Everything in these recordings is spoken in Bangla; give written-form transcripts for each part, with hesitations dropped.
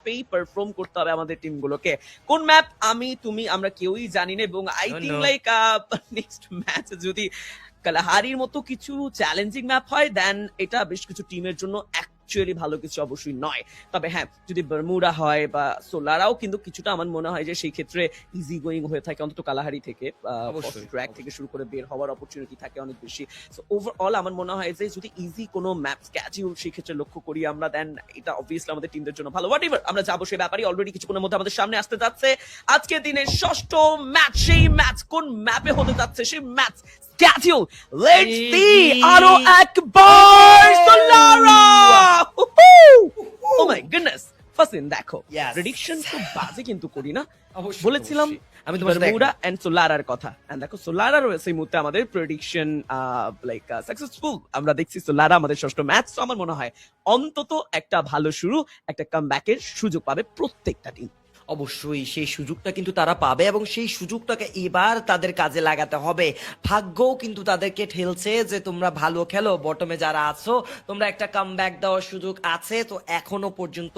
ম্যাপেই পারফর্ম করতে হবে আমাদের টিমগুলোকে। কোন ম্যাপ আমি তুমি আমরা কেউই জানি না, এবং I think like next match যদি কালাহারির মতো কিছু চ্যালেঞ্জিং ম্যাপ হয় দেন এটা বেশ কিছু টিমের জন্য অ্যাকচুয়ালি ভালো কিছু অবশ্যই নয়। তবে হ্যাঁ, যদি বারমুডা হয় বা সোলারাও কিন্তু কিছুটা আমার মনে হয় যে সেই ক্ষেত্রে ইজি গোয়িং হয়ে থাকে, অন্তত কালাহারি থেকে ট্র্যাক থেকে শুরু করে বের হওয়ার অপরচুনিটি থাকে অনেক বেশি। সো ওভারঅল আমার মনে হয় যে যদি ইজি কোনো ম্যাপ স্ক্যাচিউল সেই ক্ষেত্রে লক্ষ্য করি আমরা, দেন এটা অবভিয়াসলি আমাদের টিমদের জন্য ভালো। হোয়াট এভার, আমরা যাবো সেই ব্যাপারে। অলরেডি কিছুক্ষণের মধ্যে আমাদের সামনে আসতে যাচ্ছে আজকের দিনের ষষ্ঠ ম্যাচ। সেই ম্যাচ কোন ম্যাপে হতে যাচ্ছে সেই ম্যাচ schedule. Let's see আরো একবার সোলারা। Oh my goodness, ফাসিন দেখো প্রেডিকশন তো বাজে কিন্তু করি না, বলেছিলাম আমি তোমার বারমুডা এন্ড সোলারার কথা, এন্ড দেখো সোলারা রয়েছে এই মুহূর্তে আমাদের প্রেডিকশন লাইক সাকসেসফুল। আমরা দেখছি সোলারা আমাদের ষষ্ঠ ম্যাচ। তো আমার মনে হয় অন্তত একটা ভালো শুরু, একটা কামব্যাকের সুযোগ পাবে প্রত্যেকটা টিম। অবশ্যই সেই সুযোগটা কিন্তু তারা পাবে এবং সেই সুযোগটাকে এবার তাদের কাজে লাগাতে হবে। ভাগ্যও কিন্তু তাদেরকে ঠেলছে যে তোমরা ভালো খেলো, বটমে যারা আছো তোমরা একটা কামব্যাক দেওয়ার সুযোগ আছে। তো এখনো পর্যন্ত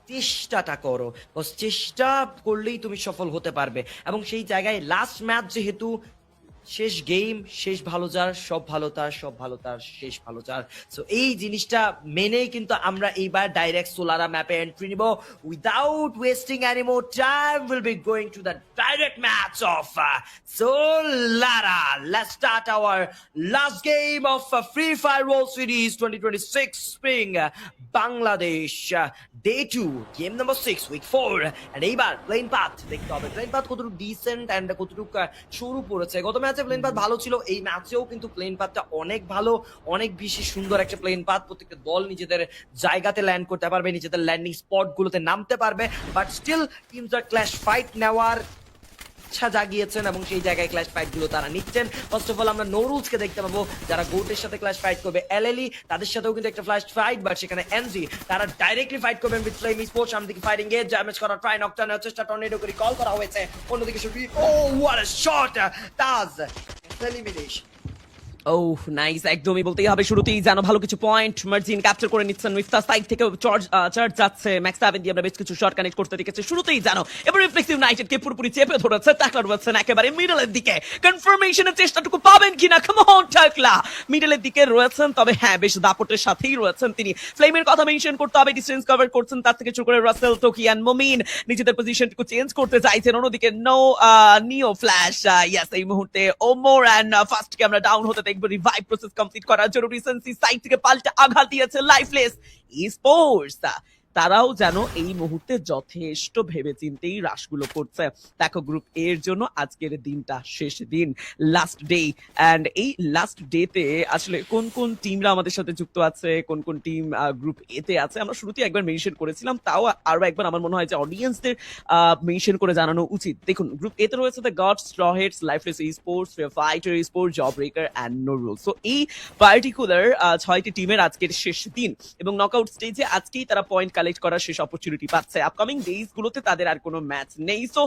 চেষ্টাটা করো, বস চেষ্টা করলেই তুমি সফল হতে পারবে। এবং সেই জায়গায় লাস্ট ম্যাচ যেহেতু, শেষ গেম, শেষ ভালো যার সব ভালো তার, সব ভালো তার শেষ ভালো যার। সো এই জিনিসটা মেনেই কিন্তু আমরা এইবার ডাইরেক্ট সোলারা ম্যাপে এন্ট্রি নিব। Without wasting any more time will be going to the direct match of Solara. Let's start our last game of Free Fire world series 2026 spring Bangladesh day 2 game number 6 week 4। And এইবার প্লেন পাথ দেখতে হবে, প্লেন পাথ কতটুকু ডিসেন্ট এন্ড কতটুকু শুরু পড়েছে। গত ম্যাচে প্লেন পাথ ভালো ছিল, এই ম্যাচেও কিন্তু প্লেন পাথটা অনেক ভালো, অনেক বেশি সুন্দর একটা প্লেন পাথ। প্রত্যেকটা দল নিজেদের জায়গাতে ল্যান্ড করতে পারবে, নিজেদের ল্যান্ডিং স্পট গুলোতে নামতে পারবে, বাট স্টিল টিমসরা ক্ল্যাশ ফাইট নেওয়ার ইচ্ছা জাগিয়েছেন এবং সেই জায়গায় ক্ল্যাশ ফাইট গুলো তারা নিচ্ছেন। ফার্স্ট অফ অল আমরা নোরুলসকে দেখতে পাবো যারা গোটের সাথে ক্ল্যাশ ফাইট করবে। এলএলই তাদের সাথেও কিন্তু একটা ফ্ল্যাশ ফাইট, বাট সেখানে এনজি তারা ডাইরেক্টলি ফাইট করবেন উইথ ফ্লেম স্পোর্টস। সামনে দিকে ফাইটিং এজ ড্যামেজ করা ট্রাই নকটার্নের চেষ্টা, টর্নেডো করে কল করা হয়েছে। অন্যদিকে শুধু ও what a shot, Taj elimination. Oh nice, একদমই বলতেই হবে শুরুতেই জানো ভালো কিছু পয়েন্ট মার্জিন ক্যাপচার করে নিচ্ছেন। মিফতা সাইড থেকে চার্জ যাচ্ছে, ম্যাক্স 7 দিয়ে আমরা বেশ কিছু শট কানেক্ট করতে দেখেছি শুরুতেই জানো। এবার রিফ্লেক্সিভ ইউনাইটেড কে পুরোপুরি চেপে ধরেছে, টাকলা রয়েছেন একেবারে মিডলের দিকে। কনফার্মেশনের চেষ্টাটুকু পাবেন কিনা, কাম অন টাকলা মিডলের দিকে রয়েছেন, তবে হ্যাঁ বেশ দাপটের সাথেই রয়েছেন তিনি। ফ্লেমের কথা মেনশন করতে হবে, ডিস্টেন্স কভার করছেন তার থেকে শুরু করে রাসেল, টোকি এন্ড মুমিন নিজেদের পজিশনটুকু চেঞ্জ করতে চাইছেন। অন্যদিকে নিও ফ্ল্যাশ, ইয়েস এই মুহূর্তে ওমর এন্ড ফার্স্টকে আমরা ডাউন হতে দেখব। রিভাইভ প্রসেস কমপ্লিট করার জন্য রিসেন্সি সাইড থেকে পাল্টা আঘাত দিয়েছে লাইফলেস স্পোর্টস। তারাও যেন এই মুহূর্তে যথেষ্ট ভেবেচিন্তেই রাশগুলো করছে। দেখো গ্রুপ এর জন্য আজকের দিনটা শেষ দিন, লাস্ট ডে। অ্যান্ড এই লাস্ট ডেতে আসলে কোন কোন টিমরা আমাদের সাথে যুক্ত আছে, কোন কোন টিম গ্রুপ এতে আছে আমরা শুরুতেই একবার মেনশন করেছিলাম, তাও আরো একবার আমার মনে হয় যে অডিয়েন্সদের মেনশন করে জানানো উচিত। দেখুন গ্রুপ এতে রয়েছে the Gods, Strawheads, Lifeless Sports, Fighter Sports, Job Breaker and নোরুল। সো এই পার্টিকুলার 6টি টিমের আজকের শেষ দিন, এবং নকআউট স্টেজে আজকেই তারা পয়েন্ট কালেক্ট করার শেষ অপরচুনিটি পাচ্ছে। আপকামিং ডেজ গুলোতে তাদের আর কোনো ম্যাচ নেই। সো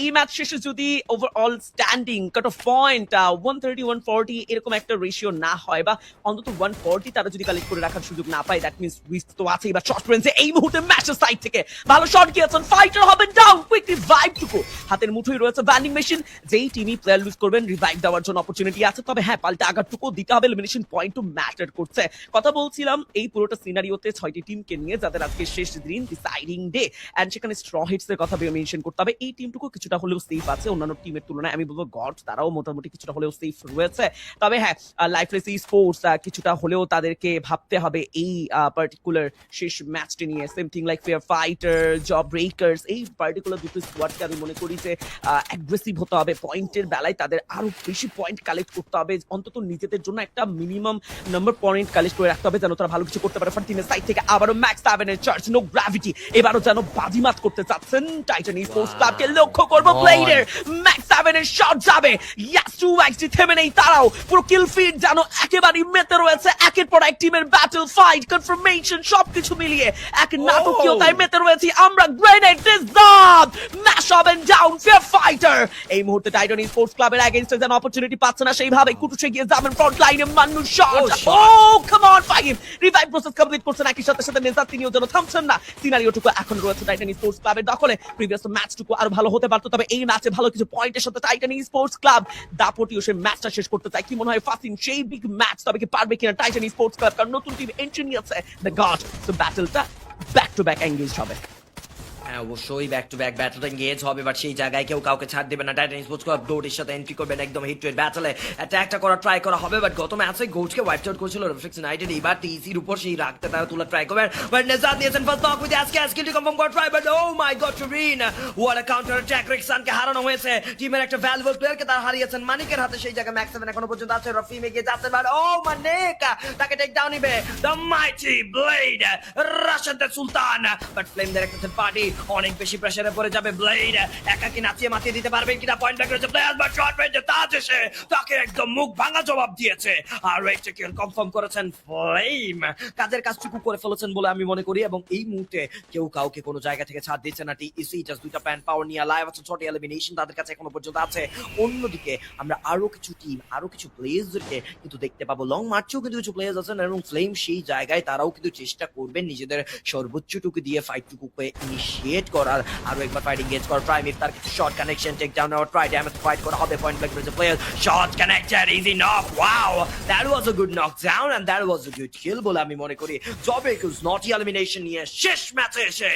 এই ম্যাচ শেষে যদি overall standing cut off point 130-140 এরকম একটা রেশিও না হয়, বা অন্তত 140 তারা যদি কালেক্ট করে রাখার সুযোগ না পায়, দ্যাট মিন্স রিস্ক তো আছেই। বা শর্ট রেঞ্জে এই মুহূর্তে ম্যাচের সাইড থেকে ভালো শট গিয়েছেন, ফাইটার হবেন ডাউন কুইকলি। রিভাইভটুকু হাতের মুঠোয় রয়েছে ব্যান্ডিং মেশিন, যেই টিমই প্লেয়ার লুজ করবেন রিভাইভ দেওয়ার জন্য অপরচুনিটি আছে। তবে হ্যাঁ পাল্টা আঘাতটুকু দিতে হবে, এলিমিনেশন পয়েন্ট টু ম্যাটার করছে। কথা বলছিলাম এই পুরোটা সিনারিওতে 6টি টিমকে নিয়ে যাদের আজকে শেষ দিন, ডিসাইডিং ডে, এন্ড সেখানে স্ট্রহেডস এর কথা মেনশন করতে হবে। এই টিমটুকু কিছুটা হলেও সেফ আছে অন্যান্য টিমের তুলনায়, আমি বলবো গড তারাও মোটামুটি কিছুটা হলেও সেফ রয়েছে। তবে হ্যাঁ লাইফলেস স্পোর্টস কিছুটা হলেও তাদেরকে ভাবতে হবে এই পার্টিকুলার শেষ ম্যাচটি নিয়ে। Same thing like fair fighter, job breakers, এই পার্টিকুলার দুটো স্কোয়াডকে আমি মনে করি যে অ্যাগ্রেসিভ হতে হবে। পয়েন্টের বেলায় তাদের আরো বেশি পয়েন্ট কালেক্ট করতে হবে, অন্তত নিজেদের জন্য একটা মিনিমাম নাম্বার পয়েন্ট কালেক্ট করে রাখতে হবে যেন তারা ভালো কিছু করতে পারে। টিমের সাইড থেকে আবারও ম্যাক্স 7 এর চার্জ, নো গ্র্যাভিটি, এবারও যেন বাজিমাত করতে চাচ্ছেন টাইটান স্পোর্টস ক্লাবকে লক্ষ্য করবো। প্লেয়ারের ম্যাক্স 7 এর শট যাবে, ইয়াস 2x থেমে নেই তারাও, পুরো কিল ফিড যেন একেবারে মেতে রয়েছে। একের পর এক টিমের ব্যাটল ফাইট, কনফার্মেশন সবকিছু মিলিয়ে এক নাটকীয়তায় মেতে রয়েছি আমরা। গ্রেনেড ডিসঅ্যাপ ম্যাশ হবেন ডাউন ফেয়ার ফাইটার। এই মুহূর্তে টাইটান স্পোর্টস ক্লাবের এগেইনস্টে যেন অপরচুনিটি পাচ্ছে না, সেইভাবে কুটুসে গিয়ে যাবেন ফ্রন্ট লাইনে মানুষ shot. Oh come on five, revive process complete করছেন একই সাথে সাথে নেজাত, তিনিও যেন থামছেন না। সিনারিওটুকু এখন রয়েছে টাইটান স্পোর্টস ক্লাবের দখলে। প্রিভিয়াস ম্যাচটুকু আরো ভালো হতে পারতো, তবে এই ম্যাচে ভালো কিছু পয়েন্টের সাথে টাইটান স্পোর্টস ক্লাব দাপটিও সেই ম্যাচটা শেষ করতে চায়। কি মনে হয় ফাসিন সেই বিগ ম্যাচ তবে কি পারবে কিনা টাইটান স্পোর্টস ক্লাব, কারণ নতুন টিম এন্ট্রি নিয়েছে দ্য গড। তো ব্যাটলটা ব্যাক টু ব্যাক এঙ্গেজ হবে। হ্যাঁ অবশ্যই back to back battle engage হবে, বাট সেই জায়গায় কেউ কাউকে ছাড় দেবে না। টাইটান স্পোর্টস ক্লাব গোটের সাথে এন্ট্রি করবেন একদম হিট টু হিট ব্যাটলে, অ্যাটাকটা করার ট্রাই করা হবে, বাট গত ম্যাচে গোটকে ওয়াইপ আউট করেছিল রিফ্লেক্স ইউনাইটেড। এবার টিসির উপর সেই রাগটা তারা তোলার ট্রাই করবেন, বাট নেজাদ নিয়েছেন ফার্স্ট নক উইথ আজকে স্কিলটি কনফার্ম করার try, but oh my god টুরিন হোয়াট আ কাউন্টার অ্যাটাক। রিক্সানকে হারানো হয়েছে, টিমের একটা ভ্যালুয়েবল প্লেয়ারকে তারা হারিয়েছেন মানিকের হাতে। সেই জায়গায় ম্যাক্স 7 এখনো পর্যন্ত আছে, রফিম এগিয়ে যাচ্ছে, বাট ও মানিক তাকে টেক ডাউন নিবে the mighty Blade Rashad Sultan, but Flame দের একটা থার্ড পার্টি অনেক বেশি প্রেসারে পড়ে যাবে। ব্লেড একা কি নাচিয়ে মাতিয়ে দিতে পারবে কিনা, পয়েন্ট ব্যাক করেছে প্লেয়ার, বাট শর্ট রেঞ্জে তাজ এসে তাকে একদম মুখ ভাঙা জবাব দিয়েছে। আর একটা কিল কনফার্ম করেছেন ফ্লেম, কাজের কাজটুকু করে ফেলেছেন বলে আমি মনে করি, এবং এই মুহূর্তে কেউ কাউকে কোনো জায়গা থেকে ছাড় দিচ্ছে না। টিইসি জাস্ট দুইটা প্যান পাওয়ার নিয়ে লাইভ আছে, ছোট এলিমিনেশন তাদের কাছে এখনো পর্যন্ত আছে। অন্যদিকে আমরা আরো কিছু টিম আরো কিছু প্লেয়ার্সদেরকে কিন্তু দেখতে পাবো, লং মার্চেও কিন্তু কিছু প্লেয়ার্স আছেন, এবং ফ্লেম সেই জায়গায় তারাও কিন্তু চেষ্টা করবেন নিজেদের সর্বোচ্চটুকু দিয়ে ফাইটটুকুকে ইনিশিয়েট করার। আরো একবার ফাইট এঙ্গেজ করার ট্রাই, মিফ তার কিছু শর্ট কানেকশন টেক ডাউন নেওয়ার ট্রাই, ড্যামেজ ফাইট করা হবে। পয়েন্ট ব্ল্যাক রয়েছে player, short connected, easy knock, wow that was a good knock down and that was a good kill বলে আমি মনে করি। জবেকার্স নট এলিমিনেশন নিয়ে শেষ ম্যাচে এসে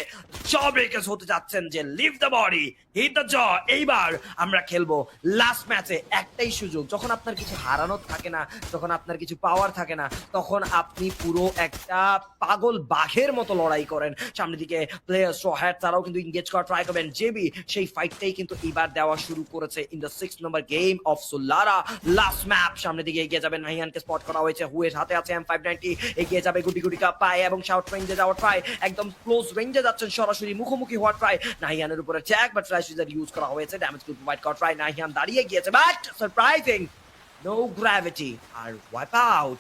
জবেকার্স হতে যাচ্ছেন যে leave the body hit the jaw. এইবার আমরা খেলবো লাস্ট ম্যাচে, একটাই সুযোগ, যখন আপনার কিছু হারানোর থাকে না, যখন আপনার কিছু পাওয়ার থাকে না, তখন আপনি পুরো একটা পাগল বাঘের মতো লড়াই করেন। সামনের দিকে প্লেয়ার সোহ্যাট তারাও কিন্তু এনগেজ করা ট্রাই করবেন। জেবি সেই ফাইটটাই কিন্তু এবার দেওয়া শুরু করেছে in the 6 number game of Solara last map. সামনের দিকে এগিয়ে যাবেন, নাহিয়ানকে স্পট করা হয়েছে, হুয়ের হাতে আছে M590, এগিয়ে যাবে গুটি গুটি কাপ পায় এবং শাউট রেঞ্জে যাওয়ার ট্রাই, একদম ক্লোজ রেঞ্জে যাচ্ছেন, সরাসরি মুখোমুখি হওয়ার ট্রাই। নাহিয়ানের উপরে check, but Flash user use করা হয়েছে, ড্যামেজ টু প্রোভাইড করা ট্রাই। নাহিয়ান দাঁড়িয়ে গিয়েছে, বাট সারপ্রাইজিং নো গ্র্যাভিটি আর ওয়াইপ আউট।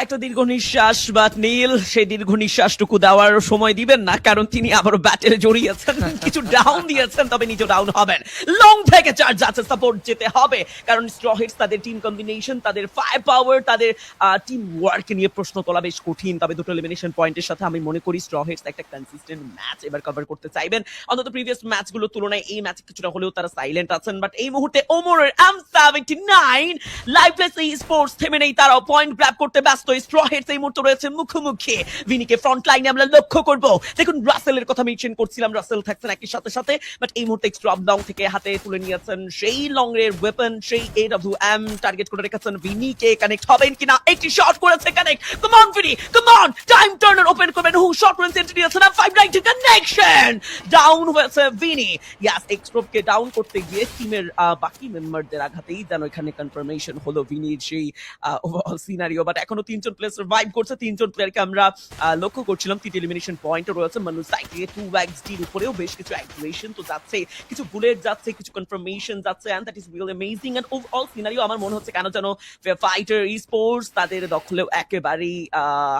একটা দীর্ঘ নিঃশ্বাস, বাট নীল সেই দীর্ঘ নিঃশ্বাসটুকু দেওয়ার সময় দিবেন না, কারণ তিনি আবারও ব্যাটেলে জড়িয়েছেন, কিছু ডাউন দিয়েছেন, তবে নিজে ডাউন হবেন। লং থেকে চার্জ যাচ্ছে, সাপোর্ট যেতে হবে, কারণ স্ট্র হিটস তাদের টিম কম্বিনেশন, তাদের ফায়ার পাওয়ার, তাদের টিম ওয়ার্ক নিয়ে প্রশ্ন তোলা বেশ কঠিন। তবে দুটো এলিমিনেশন পয়েন্টের সাথে আমি মনে করি স্ট্র হিটস একটা কনসিস্টেন্ট ম্যাচ এবার কভার করতে চাইবেন। অন্তত প্রিভিয়াস ম্যাচগুলোর তুলনায় এই ম্যাচে কিছুটা হলেও তারা সাইলেন্ট আছেন, বাট এই মুহূর্তে ওমরের M79 লাইফলেস এই স্পোর্টস থেমে নেই, তারাও পয়েন্ট গ্র্যাব করতে ব্যস্ত। স্ট্র হিটস এই মুহূর্তে রয়েছে মুখোমুখি, ভিনিকে ফ্রন্ট লাইনে আমরা লক্ষ্য করব। দেখুন রাসেলের কথা মেনশন করছিলাম, রাসেল থাকছেন একই সাথে সাথে, বাট এই মুহূর্তে স্ট্রপ লং থেকে হাতে তুলে নিয়েছেন সেই লং এর ওয়েপন, সেই AWM টার্গেট করে রেখেছেন। ভিনিকে কানেক্ট হবেন কিনা, একটি শট করেছে connect, come on Vini, come on, time turner open করবেন, হু শট রেঞ্জ এন্ট্রি দিয়েছেন, 590 কানেকশন, ডাউন হয়েছে ভিনি। ইয়াস, এক্সট্রপকে ডাউন করতে গিয়ে টিমের বাকি মেম্বারদের আঘাতেই যেন এখানে কনফার্মেশন হলো ভিনির সেই ওভারঅল সিনারিও। বাট এখনো তিনজন প্লেয়ার সার্ভাইভ করছে, তিনজন প্লেয়ারকে আমরা লক্ষ্য করছিলাম, তিনটি এলিমিনেশন পয়েন্টও রয়েছে। মানুষ সাইডে 2xDর উপরেও বেশ কিছু অ্যাক্টিভেশন তো যাচ্ছে, কিছু বুলেট যাচ্ছে, কিছু কনফার্মেশন যাচ্ছে, and that is really amazing. And overall scenario আমার মনে হচ্ছে কেন যেন ফাইটার স্পোর্টস তাদের দখলেও একেবারেই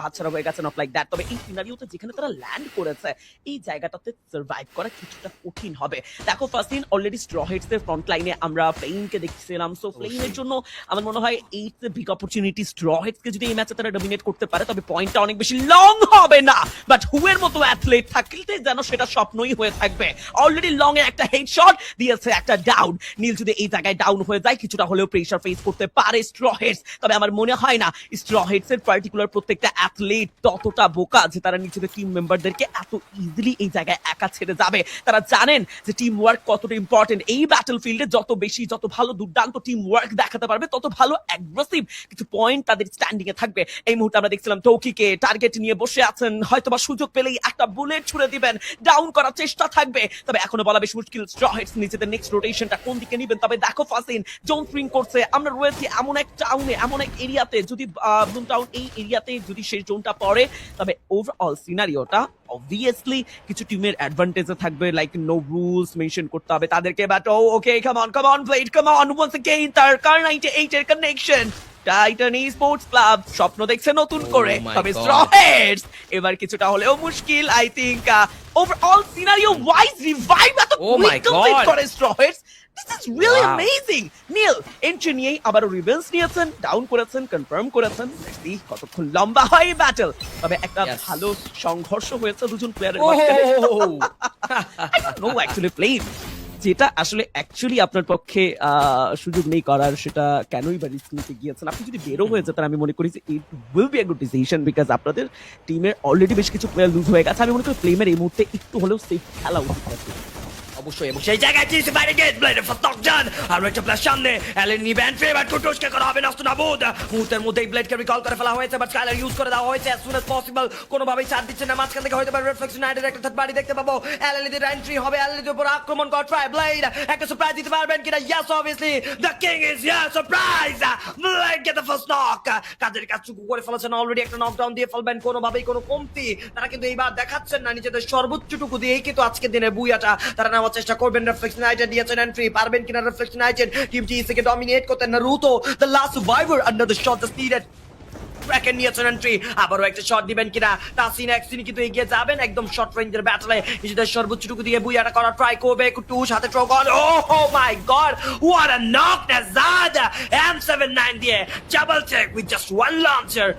হাতছাড়া হয়ে গেছে, নট লাইক দ্যাট। তবে এই সিনারিওতে যেখানে তারা ল্যান্ড করেছে এই জায়গাটাতে সার্ভাইভ করা কিছুটা কঠিন হবে। দেখো ফার্স্ট দিন অলরেডি স্ট্র হিটস এর ফ্রন্ট লাইনে আমরা ফ্লেমকে দেখছিলাম, সো ফ্লেমের জন্য আমার মনে হয় এই বিগ অপরচুনিটি। স্ট্র হিটসকে যদি এই ম্যাচে তারা ডমিনেট করতে পারে তবে পয়েন্টটা অনেক বেশি লং হবে না, বাট হুয়ের মতো অ্যাথলেট থাকলে যেন সেটা স্বপ্নই হয়ে থাকবে। অলরেডি লং এ একটা হেডশট দিয়েছে, একটা ডাউন। নীল যদি এই জায়গায় ডাউন হয়ে যায় কিছুটা হলেও প্রেসার ফেস করতে পারে স্ট্র হিটস, তবে আমার মনে হয় না স্ট্র হিটস এর পার্টিকুলার প্রত্যেকটা অ্যাথলেট ততটা বোকা যে তারা নিজেদের টিম মেম্বারদেরকে এত ইজিলি এই জায়গায় একা ছেড়ে যাবে। তারা জানেন যে টিম ওয়ার্ক কতটা ইম্পর্টেন্ট। এই ব্যাটল ফিল্ডে যত বেশি, যত ভালো দুর্দান্ত টিম ওয়ার্ক দেখাতে পারবে, তত ভালো অ্যাগ্রেসিভ কিছু পয়েন্ট তাদের স্ট্যান্ডিং এ থাকবে। এই মুহূর্তে আমরা দেখছিলাম টৌকিকে টার্গেট নিয়ে বসে আছেন, হয়তোবা সুযোগ পেলেই একটা বুলেট ছুড়ে দিবেন, ডাউন করার চেষ্টা থাকবে, তবে এখনো বলা বেশ মুশকিল স্ট্র হিটস নিজেদের নেক্সট রোটেশনটা কোন দিকে নেবেন। তবে দেখো ফাসিন জোন সুইং করছে, আমরা রয়েছি এমন এক টাউনে, এমন এক এরিয়াতে, যদি ব্লুম টাউন এই এরিয়াতে যদি সেই জোনটা পড়ে তবে ওভারঅল সিনারিওটা অবভিয়াসলি কিছু টিমের অ্যাডভান্টেজে থাকবে, লাইক নো রুলস মেনশন করতে হবে তাদেরকে, but okay come on Blade, come on once again তার কার 98 এর কানেকশন, টাইটান স্পোর্টস ক্লাব স্বপ্ন দেখছে নতুন করে, my তবে God. স্ট্র হেডস এবার কিছুটা হলেও মুশকিল। I think overall scenario wise revive এত Oh my quick complete God. করে Straw Hats, this is really Wow. Amazing. Neel entry নিয়েই আবারও রিভেন্স নিয়েছেন, ডাউন করেছেন, কনফার্ম করেছেন। দেখি কতক্ষণ লম্বা হয় এই ব্যাটল, তবে একটা Yes. ভালো সংঘর্ষ হয়েছে দুজন প্লেয়ারের মাঝখানে। Oh! নো অ্যাকচুয়ালি প্লেইং যেটা আসলে অ্যাকচুয়ালি আপনার পক্ষে সুযোগ নেই করার, সেটা কেনই বা রিস্ক নিতে গিয়েছেন? আপনি যদি বেরো হয়ে যেতেন, আমি মনে করি যে it will B a good decision, because আপনাদের টিমের অলরেডি বেশ কিছু প্লেয়ার লুজ হয়ে গেছে। আমি মনে করি প্লেমের এই মুহূর্তে একটু হলেও সেফ খেলা উচিত আছে। অবশ্যই, এবং সেই জায়গায় চিপস বাইরে গেট ব্লেডের ফটকজান আর একটা প্লাস সামনে অ্যালেন নিবেন ফেভার কুটুসকে করা হবে নষ্ট নাবুদ। মুহূর্তের মধ্যেই ব্লেডকে রিকল করে ফেলা হয়েছে, বাট স্কাইলার ইউজ করে দেওয়া হয়েছে অ্যাজ সুন অ্যাজ পসিবল। কোনোভাবেই ছাড় দিচ্ছে না, মাঝখান থেকে হয়তো রিফ্লেক্স ইউনাইটেড একটা থার্ড পার্টি দেখতে পাবো। অ্যালেনিদের এন্ট্রি হবে, অ্যালেনিদের উপর আক্রমণ করা ট্রাই ব্লেড একটা সারপ্রাইজ দিতে পারবেন কিনা? Yes, obviously the king is here, surprise blade get the first knock. কাজের কাজ চুকু করে ফেলেছেন, অলরেডি একটা নকডাউন দিয়ে ফেলবেন, কোনোভাবেই কোনো কমতি তারা কিন্তু এইবার দেখাচ্ছেন না। নিজেদের সর্বোচ্চটুকু দিয়েই কিন্তু আজকের দিনের বুইয়াটা তারা নেওয়ার চেষ্টা করবেন। রিফ্লেক্স ইউনাইটেড দিয়েছেন এন্ট্রি, পারবেন কিনা রিফ্লেক্স ইউনাইটেড? টিম টিসি কে ডমিনেট করতে Naruto the last survivor under the shot just needed. Bracket নিয়েছেন এন্ট্রি, আবারও একটা শট দিবেন কিনা? তাসিন এক্সিনি কিন্তু এগিয়ে যাবেন একদম শর্ট রেঞ্জের ব্যাটলে, নিজেদের সর্বোচ্চটুকু দিয়ে বুইয়াটা করার ট্রাই করবে। কুটুস হাতে ট্রগন, oh my God, what a knock! Nezad M79 দিয়ে double check with just one launcher.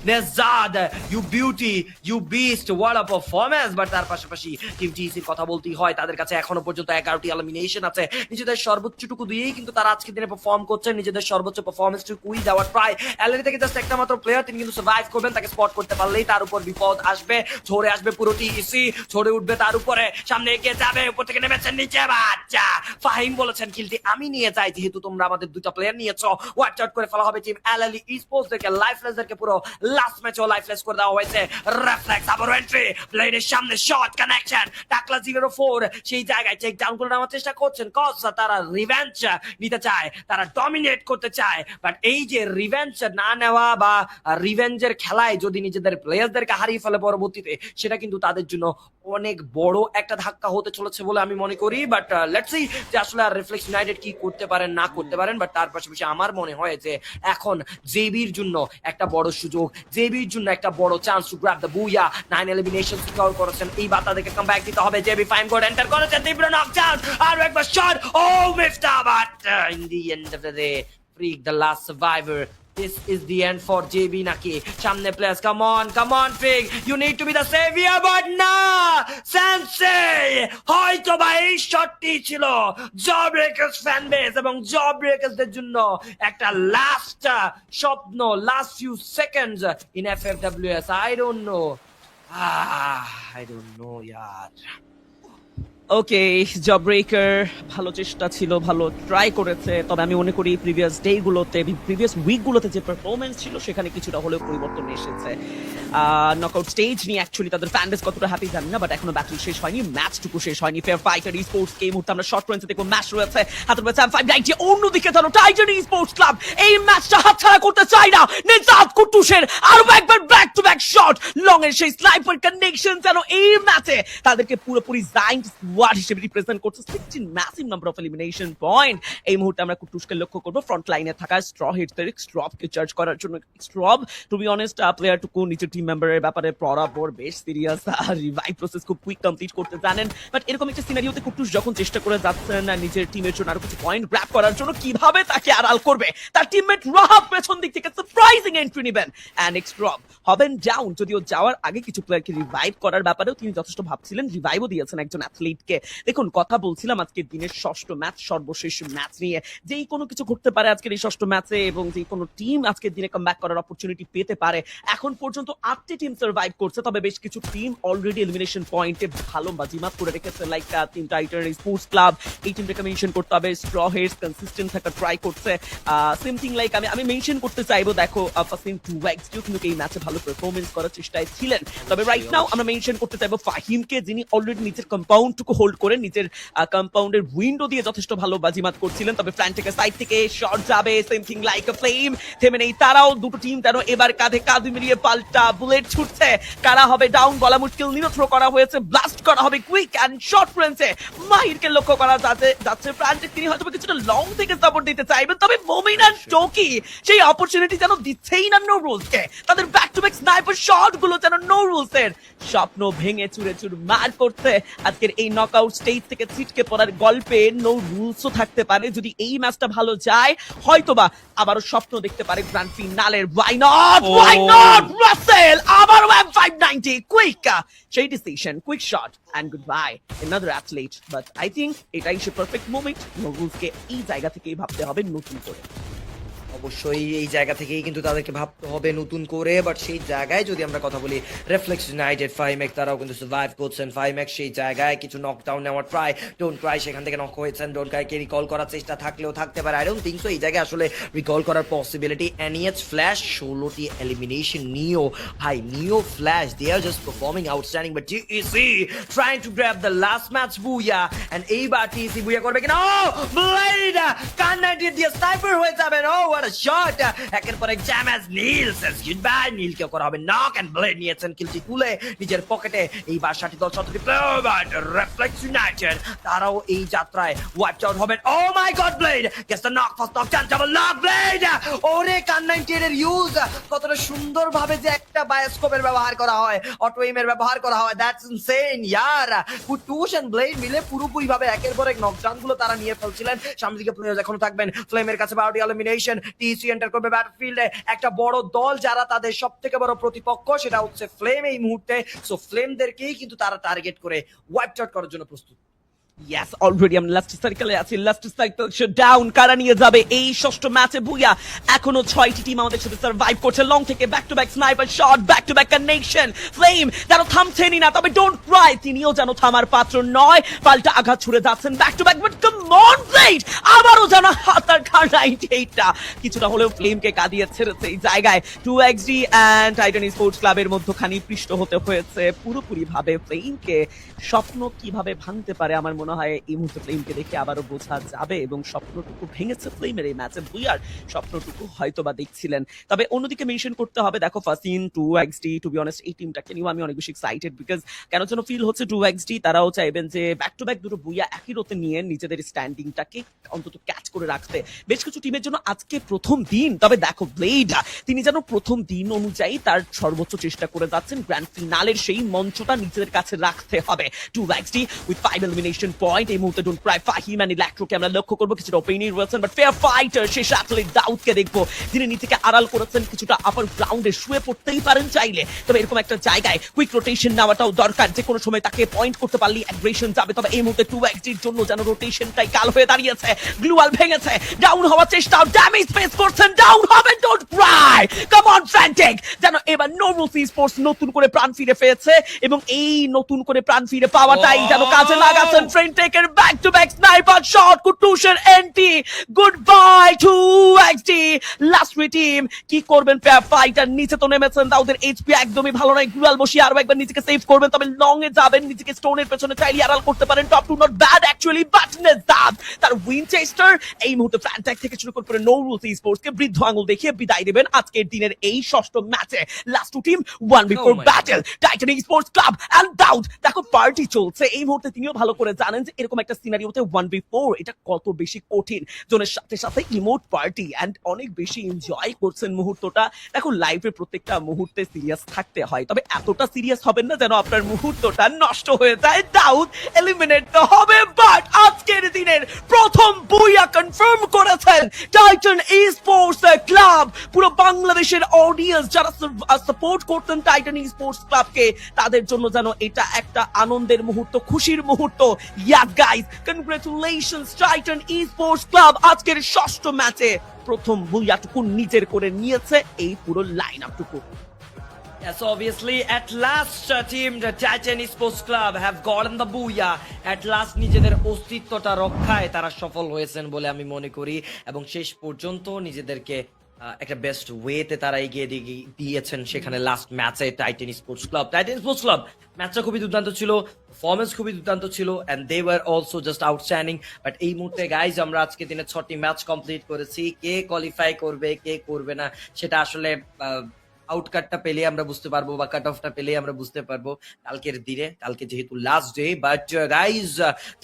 Nezad, you beauty, you beast, what a performance! But তার পাশাপাশি টিম টিসির কথা বলতেই হয়, তাদের কাছে এখনো পর্যন্ত 11টি এলিমিনেশন আছে। নিজেদের সর্বোচ্চটুকু দিয়েই কিন্তু তারা আজকের দিনে পারফর্ম করছেন, নিজেদের সর্বোচ্চ পারফরম্যান্সটুকুই দেওয়ার ট্রাই। অ্যালেনি থেকে জাস্ট একটা মাত্র প্লেয়ার, তিনি কিন্তু সার্ভাইভ করবেন, তাকে স্পট করতে পারলেই তার উপর বিপদ আসবে, ঝরে আসবে পুরো টিসি, ঝরে উঠবে তার উপরে, সামনে এগিয়ে যাবে, উপর থেকে নেমেছেন নিচে। বাচ্চা ফাহিম বলেছেন কিলটি আমি নিয়ে যাই, যেহেতু তোমরা আমাদের দুটো প্লেয়ার নিয়েছো। ওয়াচ আউট করে ফেলা হবে টিম অ্যালালি স্পোর্টসদেরকে, লাইফলেসদেরকে পুরো লাস্ট ম্যাচও লাইফলেস করে দেওয়া হয়েছে। রিফ্লেক্স আবার এন্ট্রি, প্লেনের সামনে শট কানেকশন, টাকলা 04 সেই জায়গায় চেক ডাউন করে নেওয়ার চেষ্টা করছেন। কজ তারা রিভেঞ্জ নিতে চায়, তারা ডমিনেট করতে চায়, বাট এই যে রিভেঞ্জ না নেওয়া বা রিভেঞ্জের খেলায় যদি নিজেদের প্লেয়ারদেরকে হারিয়ে ফেলে পরবর্তীতে, সেটা কিন্তু তাদের জন্য অনেক বড় একটা ধাক্কা হতে চলেছে বলে আমি মনে করি। বাট লেটস সি যে আসলে আর রিফ্লেক্স ইউনাইটেড কি করতে পারেন না করতে পারেন। বাট তার পাশাপাশি আমার মনে হয় যে এখন জেবির জন্য একটা বড় সুযোগ, জেবির জন্য একটা বড় chance to grab the booyah. 9 elimination secure করেছেন, এইবার তাদেরকে কামব্যাক দিতে হবে। জেবি ফাইন গোল এন্টার করেছেন, তীব্র নকডাউন আর একবার shot, oh Mifta, but in the end of the day Freak the last survivor. This is the end for JB নাকি? সামনে players, come on Fig, you need to be the savior, but না Sensei হয়তো বা এই শটটি ছিল জব ব্রেকার্স ফ্যান বেস এবং জব ব্রেকার্সদের জন্য একটা লাস্ট স্বপ্ন, last few seconds in FFWS. I don't know यार। ওকে, জব ব্রেকার ভালো চেষ্টা ছিল, ভালো ট্রাই করেছে, তবে আমি মনে করি প্রিভিয়াস ডে গুলোতে, প্রিভিয়াস উইক গুলোতে যে পারফরমেন্স ছিল সেখানে কিছুটা হলেও পরিবর্তন এসেছে। নকআউট স্টেজ নিয়ে অ্যাকচুয়ালি তাদের ফ্যান বেস কতটা হ্যাপি জানি না, বাট এখনো ব্যাটল শেষ হয়নি, ম্যাচটুকু শেষ হয়নি। ফেয়ার ফাইটার স্পোর্টস এই মুহূর্তে আমরা শর্ট রেঞ্জে দেখবো ম্যাচ রয়েছে, হাতে রয়েছে M5 রাইটে, অন্যদিকে ধরো টাইটান স্পোর্টস ক্লাব এই ম্যাচটা হাতছাড়া করতে চায় না। নেজাদ কুটুসের আরো একবার back to back shot, long এর সেই স্নাইপার কানেকশন যেন এই ম্যাচে তাদেরকে পুরোপুরি জাইন্ট স্কোয়াড হিসেবে রিপ্রেজেন্ট করছে। 16 massive number of elimination point. এই মুহূর্তে আমরা কুটুসকে লক্ষ্য করবো ফ্রন্ট লাইনে থাকা স্ট্র হিটসের স্ট্রবকে চার্জ করার জন্য। স্ট্রব টু বি অনেস্ট প্লেয়ারটুকু নিজের টিম মেম্বারের ব্যাপারে বরাবর বেশ সিরিয়াস, রিভাইভ প্রসেস খুব কুইক কমপ্লিট করতে জানেন। বাট এরকম একটা সিনারিওতে কুটুস যখন চেষ্টা করে যাচ্ছেন নিজের টিমের জন্য আরো কিছু পয়েন্ট গ্র্যাব করার জন্য, কিভাবে তাকে আড়াল করবে তার টিমমেট রাহাব পেছন দিক থেকে সারপ্রাইজিং এন্ট্রি নেবেন এন্ড স্ট্রব হবেন ডাউন। যদিও যাওয়ার আগে কিছু প্লেয়ারকে রিভাইভ করার ব্যাপারেও তিনি যথেষ্ট ভাবছিলেন, রিভাইভও দিয়েছেন একজন অ্যাথলিটকে। দেখুন, কথা বলছিলাম আজকের দিনের ষষ্ঠ ম্যাচ, সর্বশেষ ম্যাচ নিয়ে, যেই কোনো কিছু ঘটতে পারে আজকের এই ষষ্ঠ ম্যাচে এবং যে কোনো টিম আজকের দিনে কামব্যাক করার অপরচুনিটি পেতে পারে। এখন পর্যন্ত 8টি টিম সার্ভাইভ করছে, তবে বেশ কিছু টিম অলরেডি এলিমিনেশন পয়েন্টে ভালো বাজিমাত করে রেখেছে, like team Titan Sports club. এই টিমটাকে মেনশন করতে হবে, স্ট্র হেডস কনসিস্টেন্ট থাকা ট্রাই করছে। সেম থিং লাইক আমি মেনশন করতে চাইবো, দেখো ফাসিন 2x কিন্তু এই ম্যাচে ভালো পারফরমেন্স করার চেষ্টায় ছিলেন, তবে রাইট নাও আমরা মেনশন করতে চাইবো ফাহিমকে, যিনি অলরেডি নিজের কম্পাউন্ড এতটুকু হোল্ড করে নিচের কম্পাউন্ডের উইন্ডো দিয়ে যথেষ্ট ভালো বাজিমাত করছিলেন। তবে ফ্র্যান্টিকের সাইড থেকে শট যাবে, সেম থিং লাইক আ ফ্লেম, থেমে নেই তারাও। দুটো টিম যেন এবার কাঁধে কাঁধ মিলিয়ে পাল্টা বুলেট ছুটছে। কারা হবে ডাউন বলা মুশকিল। নিরো থ্রো করা হয়েছে, ব্লাস্ট করা হবে কুইক অ্যান্ড শর্ট রেঞ্জে। মাহিরকে লক্ষ্য করা যাচ্ছে ফ্র্যান্টিক, তিনি হয়তো কিছুটা লং থেকে সাপোর্ট দিতে চাইবেন, তবে মোমিন অ্যান্ড টোকি সেই অপরচুনিটি যেন দিচ্ছেই না নো রুলসকে। তাদের back to back sniper shot গুলো যেন নো রুলস এর স্বপ্ন ভেঙে চুরে চুর মার করতে আজকের এই নকআউট স্টেজ থেকে ছিটকে পড়ার গল্পে নো রুলসও থাকতে পারে। যদি এই ম্যাচটা ভালো যায় হয়তোবা আবারও স্বপ্ন দেখতে পারে গ্র্যান্ড ফিনালের। ওয়াই নট রাসেল আবার M590 কুইক সেই decision, quick shot and goodbye another athlete, but I think এটাই সে পারফেক্ট মোমেন্ট নো রুলসকে এই জায়গা থেকেই ভাবতে হবে নতুন করে। অবশ্যই এই জায়গা থেকেই কিন্তু তাদেরকে ভাবতে হবে নতুন করে। বাট সেই জায়গায় যদি আমরা কথা বলি রেফ্লেক্স ইউনাইটেড ফাইম্যাক তারাও কিন্তু সার্ভাইভ করছেন। ফাইম্যাক সেই জায়গায় কিছু নকডাউন নেওয়ার ট্রাই, ডোন্ট ট্রাই সেখান থেকে নক হয়েছেন। ডোন্ট ট্রাইকে রিকল করার চেষ্টা থাকলেও থাকতে পারে, আই ডোন্ট থিংক সো এই জায়গায় আসলে রিকল করার পসিবিলিটি। এনইএচ ফ্ল্যাশ 16টি এলিমিনেশন। নিও ভাই, Neo Flash they are just performing outstanding, but TEC trying to grab the last match booyah. And এইবার টিইসি বুয়া করবে কিনা? ও ব্লেড কান 90 দিয়ে স্নাইপার হয়ে যাবেন। ও what a shot! একের পর এক জ্যাম as নীল says goodbye। নীলকে করা হবে নক এন্ড ব্লেড নিয়েছেন কিলটি তুলে নিজের পকেটে। এইবার 60 দল 70 প্লেয়ার, বাট রিফ্লেক্স ইউনাইটেড তারাও এই যাত্রায় ওয়াইপড আউট হবেন। Oh my god, Blade gets the knock, first knock, chance double knock. Blade ওরে কান 90 এর ইউজ কতটা সুন্দরভাবে যে একটা বায়োস্কোপের ব্যবহার করা হয়, অটো এইমের ব্যবহার করা হয়, দ্যাটস ইনসেন ইয়ার। কুটুশ এন্ড ব্লেড মিলে পুরোপুরি ভাবে একের পর এক নকডাউন গুলো তারা নিয়ে ফেলছিলেন। সামনে দিকে প্লেয়ার এখনো থাকবেন। ফ্লেমের কাছে 12টি এলিমিনেশন। টিসি এন্টার করবে ব্যাটফিল্ডে। একটা বড় দল যারা তাদের সবথেকে বড় প্রতিপক্ষ সেটা হচ্ছে ফ্লেম এই মুহূর্তে। সো ফ্লেমদেরকেই কিন্তু তারা টার্গেট করে ওয়াইপ আউট করার জন্য প্রস্তুত। Yes, already আমরা লাস্ট সার্কেলে আছি। লাস্ট সার্কেল ডাউন কারা নিয়ে যাবে এই ষষ্ঠ ম্যাচে বুয়া। এখনো 6টি টিম আমাদের সাথে সার্ভাইভ করছে। লং থেকে back to back sniper shot, back to back connection. Flame যেন থামছেনই না, তবে ডোন্ট ক্রাই তিনিও যেন থামার পাত্র নয়। পাল্টা আঘাত ছুড়ে যাচ্ছেন back to back, but come on Blade আবারও যেন হাতার খা 98টা কিছুটা হলেও ফ্লেমকে কাঁদিয়ে ছেড়েছে এই জায়গায়। 2xd এন্ড টাইটান স্পোর্টস ক্লাবের মধ্যখানি পৃষ্ঠ হতে হয়েছে পুরোপুরি ভাবে ফ্লেমকে। স্বপ্ন কিভাবে ভাঙতে পারে আমার মনে হয় এই মুহূর্তে ফ্লেমকে দেখে আবারও বোঝা যাবে, এবং স্বপ্নটুকু ভেঙেছে ফ্লেমের এই ম্যাচে। বুয়ার স্বপ্নটুকু হয়তো বা দেখছিলেন। তবে অন্যদিকে মেনশন করতে হবে, দেখো ফাসিন 2xd টু বি অনেস্ট এই টিমটাকে নিয়ে আমি অনেক বেশি এক্সাইটেড, বিকজ কেন যেন ফিল হচ্ছে 2xd তারাও চাইবেন যে ব্যাক টু ব্যাক দুটো বুয়া একই রোতে নিয়ে নিজেদের স্ট্যান্ডিংটাকে অন্তত ক্যাচ করে রাখতে। বেশ কিছু টিমের জন্য আজকে প্রথম দিন, তবে দেখো ব্লেড তিনি যেন প্রথম দিন অনুযায়ী তার সর্বোচ্চ চেষ্টা করে যাচ্ছেন গ্র্যান্ড ফিনালের সেই মঞ্চটা নিজেদের কাছে রাখতে হবে। 2xd উইথ 5 এলিমিনেশন পয়েন্ট এই মুহূর্তে ডোন্ট ক্রাই ফাহিম এন্ড ইলেকট্রোকে আমরা লক্ষ্য করবো কিছুটা ওপেনিং রয়েছেন, বাট ফেয়ার ফাইটার শেষ অ্যাথলেট দাউদকে দেখবো যিনি নিজেকে আড়াল করেছেন কিছুটা আপার গ্রাউন্ডে শুয়ে পড়তেই পারেন চাইলে। তবে এরকম একটা জায়গায় কুইক রোটেশন নেওয়াটাও দরকার, যে কোনো সময় তাকে পয়েন্ট করতে পারলে অ্যাগ্রেশন যাবে। তবে এই মুহূর্তে 2xd-র জন্য যেন রোটেশনটাই কাল হয়ে দাঁড়িয়েছে। গ্লুয়াল ভেঙেছে, ডাউন হওয়ার চেষ্টা, ড্যামেজ ফেস করছেন, ডাউন হবে। ডোন্ট ক্রাই, কাম অন ফ্র্যান্টিক যেন এবার নোরুলস স্পোর্টস নতুন করে প্রাণ ফিরে পেয়েছে, এবং এই নতুন করে প্রাণ ফিরে পাওয়াটাই যেন কাজে লাগাচ্ছেন ফ্রেন্টেকের back to back sniper shot, কুটুশের entry. Good by 2xd। Last team কি করবেন? ফেয়ার ফাইটার নিচে তো নেমেছেন, তাদের এইচপি একদমই ভালো নয়। গ্লুয়াল বসিয়ে আরো একবার নিজেকে সেভ করবেন, তবে লং এ যাবেন, নিজেকে স্টোনের পেছনে চাইলে আড়াল করতে পারেন। Top two not bad actually, but নেজাব তার উইনচেস্টার এই মুহূর্তে ফ্র্যান্টাক থেকে শুরু করে নোরুলস স্পোর্টস কে বৃদ্ধ আঙুল দেখিয়ে বিদায় দেবেন আজকের দিনের এই ষষ্ঠ ম্যাচে। Last two team 1v4 battle, Titan Sports Club and Daud. দেখো পার্টি চলছে এই মুহূর্তে, তিনিও ভালো করে জানেন যে এরকম একটা সিনারিওতে 1v4 এটা কত বেশি কঠিন। জনের সাথে সাথে ইমোট পার্টি এন্ড অনেক বেশি এনজয় করছেন মুহূর্তটা। দেখো লাইফে প্রত্যেকটা মুহূর্তে সিরিয়াস থাকতে হয়, তবে এতটা সিরিয়াস হবেন না যেন আপনার মুহূর্তটা নষ্ট হয়ে যায়। দাউদ এলিমিনেট তো হবে, বাট আজকের দিনের প্রথম বুইয়া কনফার্ম করেছেন টাইটান স্পোর্টস ক্লাব। পুরো বাংলাদেশের অডিয়েন্স যারা সাপোর্ট করতেন টাইটান স্পোর্টস ক্লাবকে, তাদের জন্য যেন এটা একটা আনন্দের মুহূর্ত, খুশির মুহূর্ত। Yeah guys, congratulations Titan Sports Club আজকের ষষ্ঠ ম্যাচে প্রথম বুইয়াটুকু নিজের করে নিয়েছে এই পুরো line আপটুকু। Yes, obviously, at last, team the Titan Sports Club have gotten the booyah. At last, নিজেদের অস্তিত্বটা রক্ষায় তারা সফল হয়েছেন বলে আমি মনে করি, এবং শেষ পর্যন্ত নিজেদেরকে একটা বেস্ট ওয়েতে তারা এগিয়ে দিয়েছেন সেখানে লাস্ট ম্যাচে টাইটান স্পোর্টস ক্লাব ম্যাচটা খুবই দুর্দান্ত ছিল, পারফরমেন্স খুবই দুর্দান্ত ছিল, and they were also just outstanding. But এই মুহূর্তে গাইজ আমরা আজকে দিনে 6টি ম্যাচ কমপ্লিট করেছি, কে কোয়ালিফাই করবে কে করবে না সেটা আসলে আউটকাটটা পেলে আমরা বুঝতে পারবো বা কাট অফটা পেলে আমরা বুঝতে পারবো কালকের দিনে, কালকে যেহেতু লাস্ট ডে। বাট গাইজ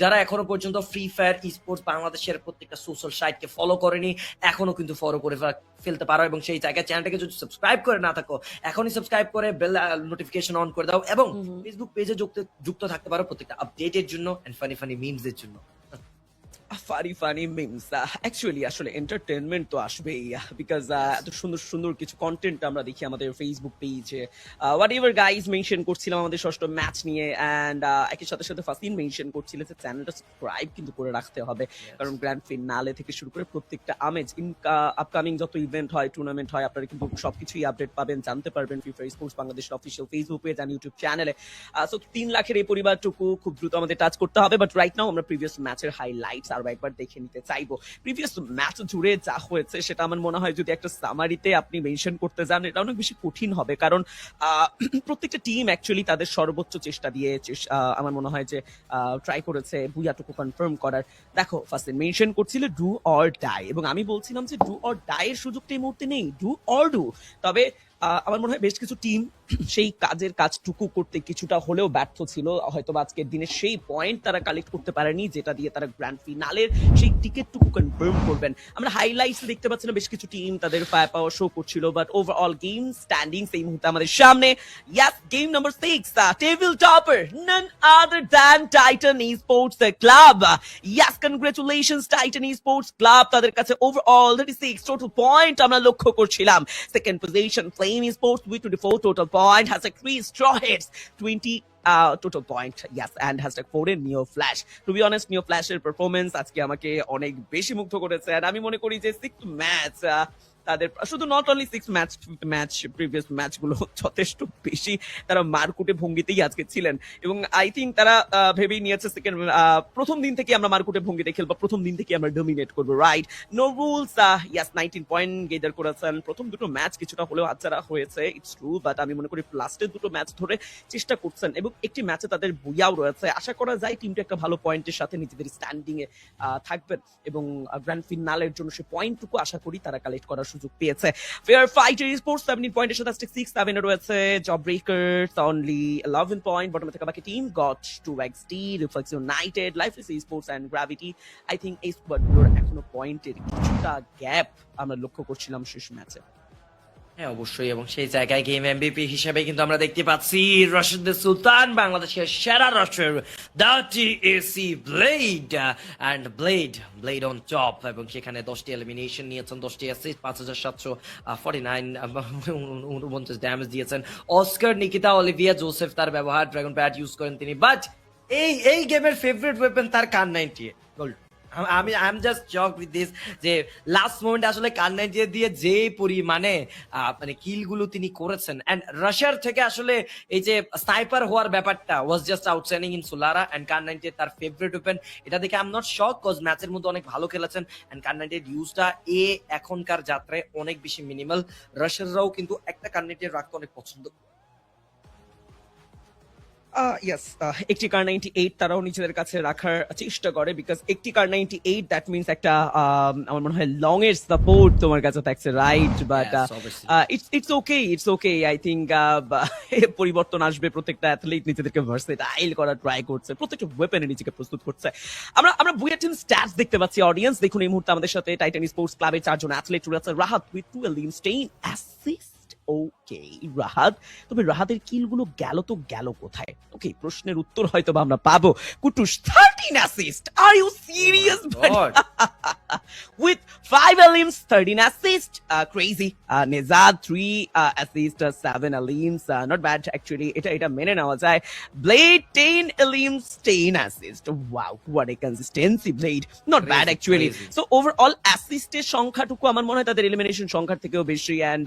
যারা এখনো পর্যন্ত ফ্রি ফায়ার স্পোর্টস বাংলাদেশের প্রত্যেকটা সোশ্যাল সাইটকে ফলো করেনি, এখনো কিন্তু ফলো করে ফেলতে পারো, এবং সেই জায়গায় চ্যানেলটাকে যদি সাবস্ক্রাইব করে না থাকো এখনই সাবস্ক্রাইব করে বেল নোটিফিকেশন অন করে দাও, এবং ফেসবুক পেজে যুক্ত থাকতে পারো প্রত্যেকটা আপডেটের জন্য এন্ড ফানি মিমস এর জন্য। ফানি মিমস অ্যাকচুয়ালি আসলে এন্টারটেনমেন্ট তো আসবেই, বিকজ এত সুন্দর সুন্দর কিছু কন্টেন্ট আমরা দেখি আমাদের ফেসবুক পেজে। হোয়াট এভার গাইজ মেনশন করছিলাম আমাদের ষষ্ঠ ম্যাচ নিয়ে, অ্যান্ড একই সাথে সাথে ফাসিন মেনশন করছিল যে চ্যানেলটা সাবস্ক্রাইব কিন্তু করে রাখতে হবে, কারণ গ্র্যান্ড ফিনালে থেকে শুরু করে প্রত্যেকটা আমেজ আপকামিং যত ইভেন্ট হয় টুর্নামেন্ট হয় আপনারা কিন্তু সবকিছুই আপডেট পাবেন, জানতে পারবেন ফ্রি ফায়ার স্পোর্টস বাংলাদেশের official Facebook page and YouTube চ্যানেলে। সো 3 লাখের এই পরিবারটুকু খুব দ্রুত আমাদের টাচ করতে হবে। বাট রাইট নাও আমরা প্রিভিয়াস ম্যাচের হাইলাইটস আরো একবার দেখে নিতে চাইবো। প্রিভিয়াস ম্যাচ জুড়ে যা হয়েছে সেটা আমার মনে হয় যদি একটা সামারিতে আপনি মেনশন করতে যান এটা অনেক বেশি কঠিন হবে, কারণ প্রত্যেকটা টিম অ্যাকচুয়ালি তাদের সর্বোচ্চ চেষ্টা দিয়ে আমার মনে হয় যে ট্রাই করেছে বুয়াটুকু কনফার্ম করার। দেখো ফার্স্টে মেনশন করছিল ডু অর ডাই, এবং আমি বলছিলাম যে ডু অর ডাই এর সুযোগটা এই মুহূর্তে নেই, ডু অর ডু। তবে আমার মনে হয় বেশ কিছু টিম সেই কাজটুকু করতে কিছুটা হলেও ব্যর্থ ছিল, হয়তো আজকের দিনে সেই পয়েন্ট তারা কালেক্ট করতে পারেনি যেটা দিয়ে তারা গ্র্যান্ড ফিনালের সেই টিকেটটুকু কনফার্ম করবেন। আমরা হাইলাইটস দেখতে পাচ্ছিলাম বেশ কিছু টিম তাদের ফায়ার পাওয়ার শো করছিল, বাট ওভারঅল গেম স্ট্যান্ডিং এই মুহূর্তে আমাদের সামনে। Yes, game number 6, table topper none other than Titan Sports Club. Yes, congratulations Titan Sports Club, তাদের কাছে ওভারঅল 36 টোটাল পয়েন্ট আমরা লক্ষ্য করছিলাম। Second position Flame Esports with 24 total point, has like 3 straw hits, 20 total point, yes, and has like 4 in Neo Flash. To be honest, Neo Flash এর পারফরম্যান্স আজকে আমাকে অনেক বেশি মুগ্ধ করেছে, and আমি মনে করি যে 6th ম্যাচ তাদের শুধু not only 6 match previous match গুলো যথেষ্ট বেশি তারা মারকুটে ভঙ্গিতেই আজকে ছিলেন, এবং আই থিঙ্ক তারা ভেবেই নিয়েছে প্রথম দিন থেকে আমরা মারকুটে ভঙ্গিতে খেলবো, প্রথম দিন থেকে আমরা ডমিনেট করবো, রাইট? নো রুলস, ইয়াস 19 পয়েন্ট গেদার করেছেন। প্রথম দুটো ম্যাচ কিছুটা হলেও হাতছাড়া হয়েছে, ইটস ট্রু, বাট আমি মনে করি লাস্টের দুটো ম্যাচ ধরে চেষ্টা করছেন, এবং একটি ম্যাচে তাদের বুয়াও রয়েছে। আশা করা যায় টিমটা একটা ভালো পয়েন্টের সাথে নিজেদের স্ট্যান্ডিং এ থাকবেন, এবং গ্র্যান্ড ফিনালের জন্য সে পয়েন্টটুকু আশা করি তারা কালেক্ট করার সুযোগ পেয়েছে। ফেয়ার ফাইটার স্পোর্টস 17 পয়েন্টের সাথে 6-7 রয়েছে। জব ব্রেকার্স অনলি 11 পয়েন্ট, বটমে থাকা বাকি team got 2XT, Reflex United, Lifeless Sports and Gravity. I think এই স্কোয়াডগুলোর এখনো পয়েন্টের কিছুটা গ্যাপ আমরা লক্ষ্য করছিলাম শেষ ম্যাচে। হ্যাঁ অবশ্যই, এবং সেই জায়গায় গেম এমভিপি হিসেবে কিন্তু আমরা দেখতে পাচ্ছি রশিদ সুলতান, বাংলাদেশের সেরা rusher the TAC Blade and Blade on top, এবং সেখানে 10টি এলিমিনেশন নিয়েছেন, 10টি অ্যাসিস্ট, 5749 ড্যামেজ দিয়েছেন। অস্কার, নিকিতা, অলিভিয়া, জোসেফ তার ব্যবহার, ড্রাগন প্যাড ইউজ করেন তিনি, বাট এই গেমের ফেভারিট ওয়েপেন তার কান 90 gold. I am just shock with this যে লাস্ট মোমেন্ট আসলে কান 90 দিয়ে যে পরিমাণে মানে কিল গুলো তিনি করেছেন, এন্ড রাশিয়ার থেকে আসলে এই যে স্নাইপার হওয়ার ব্যাপারটা was just outstanding in Solara, and কান 90 তার ফেভারিট ওপেন। এটা দেখে I am not shock, cause ম্যাচের মধ্যে অনেক ভালো খেলেছেন, এন্ড কান 90 ইউজটা এখনকার যাত্রায় অনেক বেশি মিনিমাল। রাশিয়াররাও কিন্তু একটা কান 90 রাখতে অনেক পছন্দ। ইয়েস, একটি কার 98 তারাও নিজেদের কাছে রাখার চেষ্টা করে, বিকজ একটি কার 98 দ্যাট মিনস একটা আমার মনে হয় লং এর সাপোর্ট তোমার কাছে থাকছে, right? But it's okay I think পরিবর্তন আসবে, প্রত্যেকটা অ্যাথলিট নিজেদেরকে ভার্সেটাইল করার ট্রাই করছে, প্রত্যেকটা ওয়েপনে নিজেকে প্রস্তুত করছে। আমরা বুয়া টিম স্ট্যাটস দেখতে পাচ্ছি। অডিয়েন্স দেখুন, এই মুহূর্তে আমাদের সাথে টাইটান স্পোর্টস ক্লাবের 4 জন অ্যাথলিট রয়েছে। Rahat with 2 Elim Steyn assist. ওকে রাহাত, তবে রাহাতের কিলগুলো গেল কোথায়? ওকে, প্রশ্নের উত্তর হয়তো আমরা পাবো। কুটুস 13 assist, are you serious? With 5 elims, 13 assists, crazy. Nezad 3 assists, 7 elims, not bad actually. এটা মেনে নেওয়া যায়। Blade 10 elims, 10 assists. Wow, what a consistency, Blade. Not bad actually. So overall assist এর সংখ্যাটুকু আমার মনে হয় তাদের এলিমিনেশন সংখ্যার থেকেও বেশি, and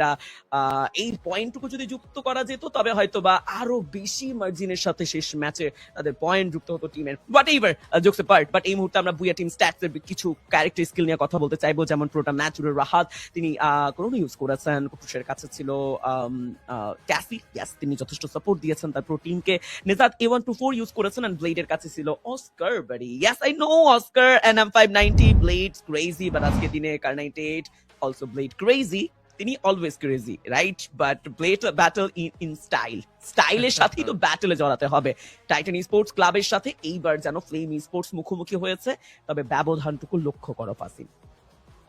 এই পয়েন্টটুকু যদি যুক্ত করা যেত তবে হয়তোবা আরো বেশি মার্জিনের সাথে শেষ ম্যাচে তাদের পয়েন্ট যুক্ত হতো টিমের। What ever jokes apart, but এই মুহূর্তে আমরা বুয়া টিম স্ট্যাটস এর কিছু ক্যারেক্টারিস্টিক স্কিল নিয়ে কথা বলতে চাইবো, যেমন পুরোটা ম্যাচ জুড়ে রাহাত তিনি ক্রোনো ইউজ করেছেন, কুটুসের কাছে ছিল ক্যাসি, ইয়াস তিনি যথেষ্ট সাপোর্ট দিয়েছেন তার পুরো টিমকে। নেজাদ A124 ইউজ করেছেন এন্ড ব্লেডের কাছে ছিল Oscar buddy. Yes I know Oscar and M590 Blade crazy, but আজকে দিনে কার98 অলসো ব্লেড ক্রেজি, তিনি always crazy right, but Blade battle in স্টাইলের সাথেই তো ব্যাটলে জড়াতে হবে। টাইটান স্পোর্টস ক্লাবের সাথে এইবার যেন ফ্লেম স্পোর্টস মুখোমুখি হয়েছে, তবে ব্যবধানটুকু লক্ষ্য করো ফাসিন।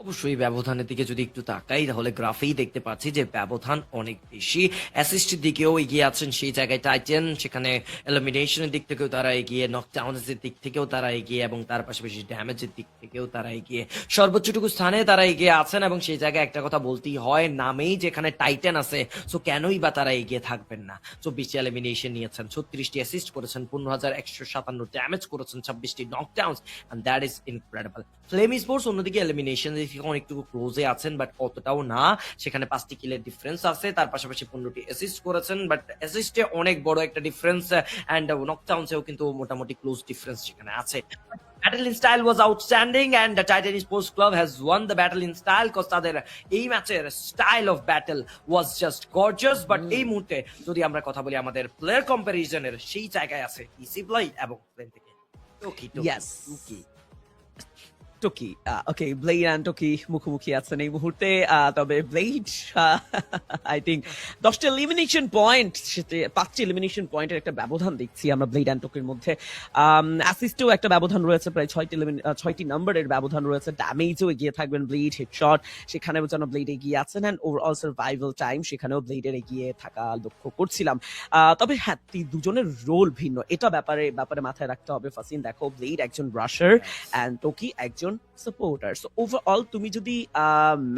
অবশ্যই ব্যবধানের দিকে যদি একটু তাকাই তাহলে গ্রাফেই দেখতে পাচ্ছি যে ব্যবধান অনেক বেশি। অ্যাসিস্টের দিকেও এগিয়ে আছেন সেই জায়গায় টাইটান, সেখানে এলিমিনেশনের দিক থেকেও তারা এগিয়ে, নকডাউনের দিক থেকেও তারা এগিয়ে, এবং তার পাশাপাশি ড্যামেজের দিক থেকেও তারা এগিয়ে, সর্বোচ্চটুকু স্থানে তারা এগিয়ে আছেন। এবং সেই জায়গায় একটা কথা বলতেই হয়, নামেই যেখানে টাইটান আছে, সো কেনই বা তারা এগিয়ে থাকবেন না। 24টি এলিমিনেশন নিয়েছেন, 36টি অ্যাসিস্ট করেছেন, 15,157 ড্যামেজ করেছেন, 26টি knockdowns, and that is incredible. Flame sports অন্যদিকে এলিমিনেশন অনেকটু ক্লোজে আছেন, বাট অতটাও না, সেখানে 5টি কিলের ডিফারেন্স আছে, তার পাশাপাশি 15টি অ্যাসিস্ট করেছেন, বাট অ্যাসিস্টে অনেক বড় একটা ডিফারেন্স, এন্ড নকডাউনসেও কিন্তু মোটামুটি ক্লোজ ডিফারেন্স সেখানে আছে। Battle in style was outstanding, and the Titan Sports Club has won the battle in style because তাদের এই ম্যাচের style of battle was just gorgeous. But এই মুহূর্তে যদি আমরা কথা বলি আমাদের প্লেয়ার কম্পারিজনের, সেই জায়গায় আছে ইসি ব্লাইড এবং প্লেন থেকে টোকি। Yes. টোকি, ওকে, ব্লেড অ্যান্ড টোকি মুখোমুখি আছেন এই মুহূর্তে, তবে ব্লেড আই থিঙ্ক 10টা এলিমিনেশন পয়েন্ট, 5টি এলিমিনেশন পয়েন্টের একটা ব্যবধান দেখছি আমরা ব্লেড অ্যান্ড টোকির মধ্যে। অ্যাসিস্টেও একটা ব্যবধান রয়েছে, প্রায় 6টি নাম্বারের ব্যবধান রয়েছে। ড্যামেজও এগিয়ে থাকবেন ব্লেড, হেডশট সেখানেও যেন ব্লেড এগিয়ে আছেন, অ্যান্ড ওভারঅল সার্ভাইভাল টাইম সেখানেও ব্লেডের এগিয়ে থাকা লক্ষ্য করছিলাম। তবে হ্যাঁ, দুজনের রোল ভিন্ন, এটা ব্যাপারে মাথায় রাখতে হবে ফাসিন। দেখো, ব্লেড একজন রাশার অ্যান্ড টোকি একজন সাপোর্টার। সো ওভারঅল তুমি যদি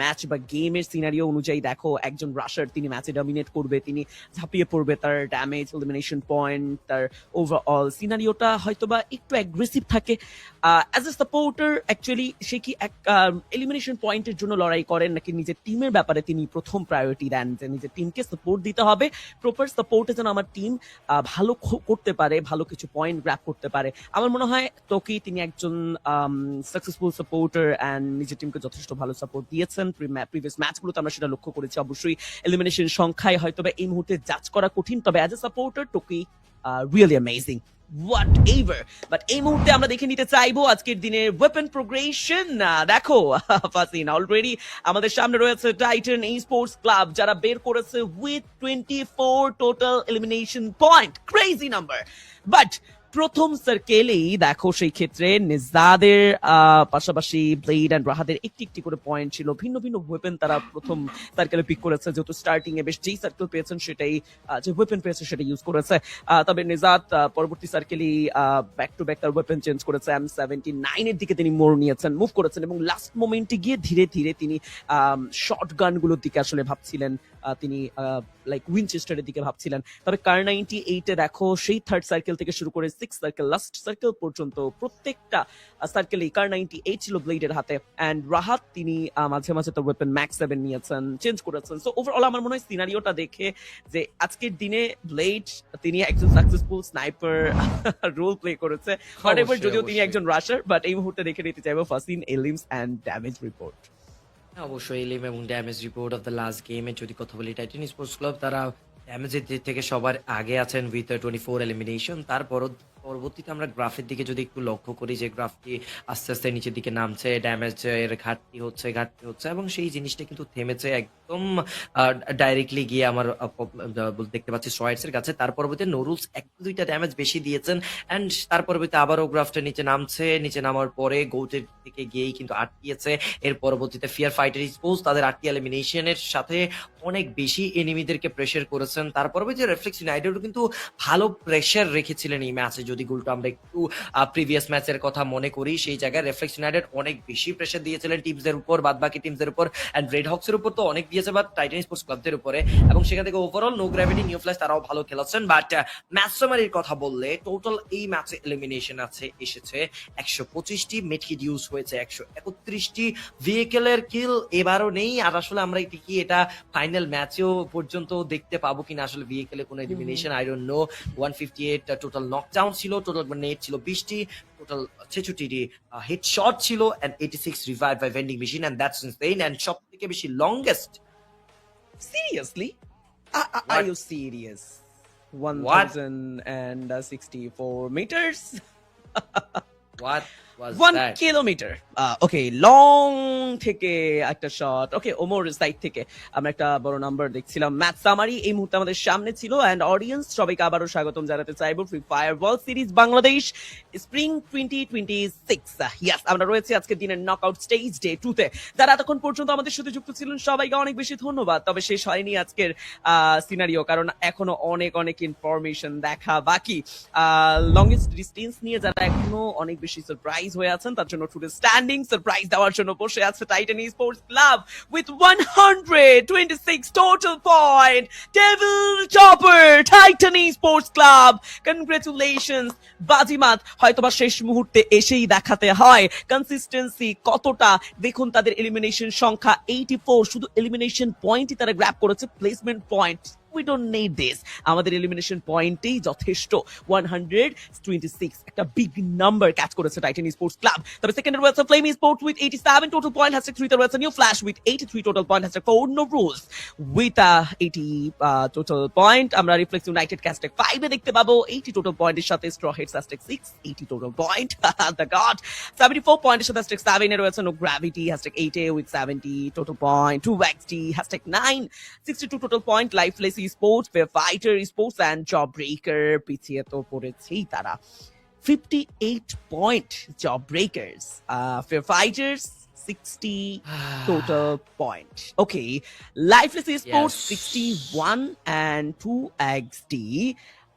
ম্যাচ বা গেমের সিনারিও অনুযায়ী দেখো, একজন রাশার তিনি ম্যাচে ডমিনেট করবে, তিনি ঝাঁপিয়ে পড়বে, তার ড্যামেজ, এলিমিনেশন পয়েন্ট, তার ওভারঅল সিনারিওটা হয়তোবা একটু অ্যাগ্রেসিভ থাকে। অ্যাজ এ সাপোর্টার অ্যাকচুয়ালি সে কি এক এলিমিনেশন পয়েন্টের জন্য লড়াই করেন, নাকি নিজের টিমের ব্যাপারে তিনি প্রথম প্রায়োরিটি দেন, যে নিজের টিমকে সাপোর্ট দিতে হবে, প্রপার সাপোর্টে যেন আমার টিম ভালো করতে পারে, ভালো কিছু পয়েন্ট গ্র্যাব করতে পারে। আমার মনে হয় তোকি তিনি একজন সাকসেসফুল সাপোর্টার অ্যান্ড নিজের টিমকে যথেষ্ট ভালো সাপোর্ট দিয়েছেন। প্রিভিয়াস ম্যাচগুলোতে আমরা সেটা লক্ষ্য করেছি। অবশ্যই এলিমিনেশন সংখ্যায় হয়তো এই মুহূর্তে জাজ করা কঠিন, তবে অ্যাজ এ সাপোর্টার টোকি really amazing whatever. But এই মুহূর্তে আমরা দেখে নিতে চাইবো আজকের দিনের ওয়েপন প্রোগ্রেশন। দেখো ফাসিন, অলরেডি আমাদের সামনে রয়েছে টাইটান স্পোর্টস ক্লাব, যারা বের করেছে with 24 total elimination point, crazy number. But প্রথম সার্কেলেই দেখো সেই ক্ষেত্রে নিজাদের পাশাপাশি ব্লেড এন্ড রাহাদের একটি করে পয়েন্ট ছিল, ভিন্ন ভিন্ন ওয়েপন তারা প্রথম সার্কেলে পিক করেছে, যেহেতু স্টার্টিং এ বেশ যেই সার্কেল পেয়েছেন সেটাই, যে ওয়েপন পেয়েছে সেটা ইউজ করেছে। তবে নিজাদ পরবর্তী সার্কেলেই ব্যাক টু ব্যাক তার ওয়েপন চেঞ্জ করেছে, M79 এর দিকে তিনি মুভ করেছেন, এবং লাস্ট মোমেন্টে গিয়ে ধীরে ধীরে তিনি শর্ট গানগুলোর দিকে আসলে ভাবছিলেন, তিনি লাইক উইনচেস্টারের দিকে ভাবছিলেন। তবে কার98 এ দেখো সেই থার্ড সার্কেল থেকে শুরু করে 6th সার্কেল, লাস্ট সার্কেল পর্যন্ত প্রত্যেকটা সার্কেলেই কার98 ছিল ব্লেডের হাতে, এন্ড রাহাত তিনি মাঝে মাঝে তার ওয়েপন ম্যাক্স 7 নিয়েছেন, চেঞ্জ করেছেন। সো ওভারঅল আমার মনে হয় সিনারিওটা দেখে যে আজকের দিনে ব্লেড তিনি একজন সাকসেসফুল স্নাইপার রোল প্লে করেছে, হোয়াটএভার, যদিও তিনি একজন রাশার। বাট এই মুহূর্তে দেখে নিতে চাইবো ফাসিন এলিমস এন্ড ড্যামেজ রিপোর্ট। অবশ্যই এলিম এবং damage report of the last গেমে যদি কথা বলি, টাইটান স্পোর্টস ক্লাব তারা ড্যামেজের দিক থেকে সবার আগে আছেন উইথ 24 এলিমিনেশন। পরবর্তীতে আমরা গ্রাফের দিকে যদি একটু লক্ষ্য করি, যে গ্রাফটি আস্তে আস্তে নিচের দিকে নামছে, ড্যামেজের ঘাটতি হচ্ছে, এবং সেই জিনিসটা কিন্তু থেমেছে একদম ডাইরেক্টলি গিয়ে আমার দেখতে পাচ্ছি স্ট্রয়েডস এর কাছে। তার পরবর্তীতে নোরুলস 1-2টা ড্যামেজ বেশি দিয়েছেন, অ্যান্ড তার পরবর্তীতে আবারও গ্রাফটা নিচে নামার পরে গোটের দিকে গিয়েই কিন্তু আটকিয়েছে। এর পরবর্তীতে ফিয়ার ফাইটার স্পোর্টস তাদের 8টি এলিমিনেশনের সাথে অনেক বেশি এনিমিদেরকে প্রেসার করেছেন। তার পরবর্তীতে রেফ্লেক্স ইউনাইটেডও কিন্তু ভালো প্রেসার রেখেছিলেন এই ম্যাচে। যদি গোলটা আমরা একটু প্রিভিয়াস ম্যাচের কথা মনে করি, সেই জায়গায় রেফ্লেক্স ইউনাইটেড অনেক বেশি প্রেসার দিয়েছিলেন টিমসদের উপর, বাদবাকি টিমসদের উপর, এন্ড রেড হক্সের উপর তো অনেক দিয়েছে, বাট টাইটান স্পোর্টস ক্লাবদের উপরে, এবং সেখান থেকে overall No Gravity, New Flash তারাও ভালো খেলেছেন। বাট ম্যাচ সামারির কথা বললে, টোটাল এই ম্যাচে এলিমিনেশন এসেছে 125টি, মেডকিট ইউজ হয়েছে 131টি, ভেহিকেলের কিল এবারও নেই। আর আসলে আমরা এটা ফাইনাল ম্যাচেও পর্যন্ত দেখতে পাবো কিনা আসলে ভেহিকেলে কোনো elimination, I don't know. 158 total knockdown ছিল, টোটাল নেট ছিল 20টি, টোটাল 66টি হেডশট ছিল, and 86 revive by vending machine, and that's insane. And সবথেকে বেশি longest, Seriously? Are What? you serious? What? 1064 meters? What was 1 that? Kilometre. Okay, long থেকে একটা শট। ওকে, ওমর সাইড থেকে আমরা একটা বড় নাম্বার দেখছিলাম। ম্যাচ সামারি এই মুহূর্তে আমাদের সামনে ছিল, এন্ড অডিয়েন্স সবাইকে আবারও স্বাগতম জানাতে চাইবো free Fire world series Bangladesh spring 2026। ইয়াস, আমরা রয়েছে আজকের দিনের নকআউট স্টেজ ডে 2 তে। যারা এতক্ষণ পর্যন্ত আমাদের সাথে যুক্ত ছিলেন সবাইকে অনেক বেশি ধন্যবাদ। তবে শেষ হয়নি আজকের সিনারিও, কারণ এখনো অনেক অনেক ইনফরমেশন দেখা বাকি। লংগেস্ট ডিস্টেন্স নিয়ে যারা এখনো অনেক বেশি সারপ্রাইজ হয়ে আছেন তার জন্য টুডে স্ট্যান্ডিং সারপ্রাইজ দেওয়ার জন্য বসে আছে Titan Sports club with 126 total point. Table topper Titan Sports club, congratulations. বাজিমাত হয়তোবা শেষ মুহূর্তে এসেই দেখাতে হয় কনসিস্টেন্সি কতটা। দেখুন তাদের এলিমিনেশন সংখ্যা 84, শুধু এলিমিনেশন পয়েন্টই তারা গ্র্যাব করেছে, placement point we don't need this, আমাদের এলিমিনেশন পয়েন্টেই যথেষ্ট। 126 একটা বিগ নাম্বার ক্যাচ করেছে টাইটান স্পোর্টস ক্লাব। তবে সেকেন্ডে রয়েছে Flame Sports with 87 total point, #3 তে রয়েছে New Flash with 83 total point, #4 No Rules with 80 total point. আমরা রিফ্লেক্স ইউনাইটেড #5 এ দেখতে পাবো 80 টোটাল পয়েন্টের সাথে Straw Hats #6 80 total point. The God 74 পয়েন্টের সাথে #7 এ রয়েছে নো গ্র্যাভিটি #8 এ উইথ 70 টোটাল পয়েন্ট। 2XD #9 62 টোটাল পয়েন্ট। Lifeless Sports, Fair Fighter Sports and Job Breaker পিছিয়ে তো পড়েছেই তারা। 58 point Job Breakers, Fair Fighters 60 total point. Okay, Lifeless Esports Yes. 61 and 2XD.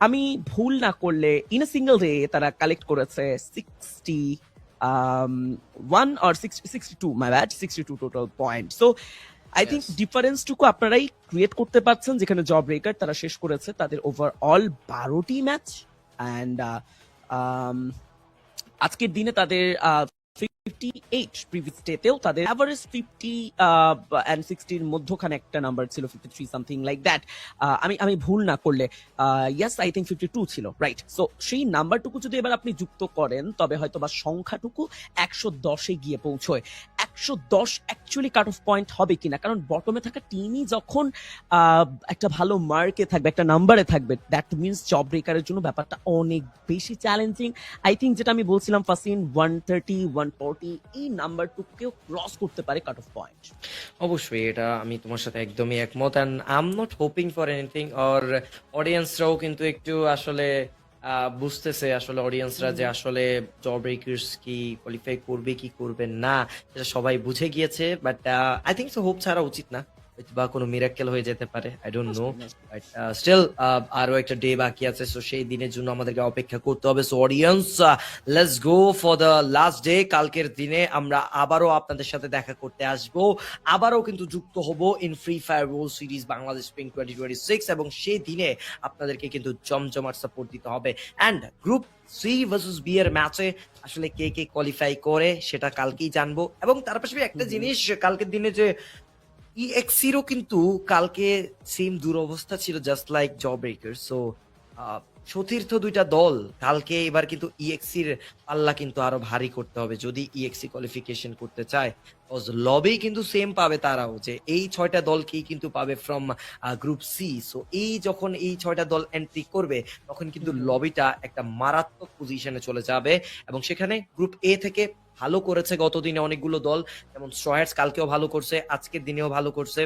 আমি ভুল না করলে ইন আ সিঙ্গেল ডে তারা কালেক্ট করেছে 60 1 or 62, my bad, 62 total point. So I think Yes. Difference টুকু আপনারাই ক্রিয়েট করতে পারছেন, যেখানে জব ব্রেকার তারা শেষ করেছে তাদের ওভারঅল 12টি ম্যাচ, অ্যান্ড আজকের দিনে তাদের 58, প্রিভিয়াস ডেতেও তাদের অ্যাভারেজ 50 and 60 এর মধ্যখানে একটা নাম্বার ছিল, 53 সামথিং লাইক দ্যাট। আমি ভুল না করলে ইয়েস, আই থিঙ্ক 52 ছিল, রাইট। সো সেই নাম্বারটুকু যদি এবার আপনি যুক্ত করেন তবে হয়তো বা সংখ্যাটুকু 110 এ গিয়ে পৌঁছয়। 110 অ্যাকচুয়ালি কাট অফ পয়েন্ট হবে কিনা, কারণ বটমে থাকা টিমই যখন একটা ভালো মার্কে থাকবে, একটা নাম্বারে থাকবে, দ্যাট মিনস জব ব্রেকারের জন্য ব্যাপারটা অনেক বেশি চ্যালেঞ্জিং। আই থিঙ্ক যেটা আমি বলছিলাম ফাসিন 130 140 এই নাম্বারটুকুকেও ক্রস করতে পারে কাট অফ পয়েন্ট। অবশ্যই এটা আমি তোমার সাথে একদমই একমত, and I am not hoping for anything. আর অডিয়েন্সরাও কিন্তু একটু আসলে বুঝতেছে আসলে অডিয়েন্সরা যে আসলে জব ব্রেকার্স কি কোয়ালিফাই করবে কি করবে না সেটা সবাই বুঝে গিয়েছে। But I think so hope ছাড়া উচিত না, বা কোনো মিরাক্কেল হয়ে যেতে পারে, I don't know. But still আরো একটা ডে বাকি আছে, সো সেই দিনের জন্য আমাদেরকে অপেক্ষা করতে হবে। So audience, let's go for the last day. কালকের দিনে আমরা আবারও আপনাদের সাথে দেখা করতে আসবো, আবারও কিন্তু যুক্ত হব in free Fire world series Bangladesh spring 2026, এবং সেই দিনে আপনাদেরকে কিন্তু জমজমাট সাপোর্ট দিতে হবে। And group C versus B এর ম্যাচে আসলে কে কে কোয়ালিফাই করে সেটা কালকেই জানবো। এবং তার পাশাপাশি একটা জিনিস, কালকের দিনে যে ইএক্সিরও কিন্তু কালকে সেম দুরবস্থা ছিল, just like job breaker. So সতীর্থ দুইটা দল কালকে এবার কিন্তু ইএক্সির পাল্লা কিন্তু আরো ভারী করতে হবে যদি ইএক্সি কোয়ালিফিকেশন করতে চায়। লবি কিন্তু সেম পাবে তারাও, যে এই 6টা দলকেই কিন্তু পাবে ফ্রম গ্রুপ সি। সো এই যখন এই 6টা দল এন্ট্রি করবে তখন কিন্তু লবিটা একটা মারাত্মক পজিশনে চলে যাবে, এবং সেখানে গ্রুপ এ থেকে ভালো করেছে গতদিনে অনেকগুলো দল, যেমন স্ট্রয়ার্স কালকেও ভালো করছে, আজকের দিনেও ভালো করছে।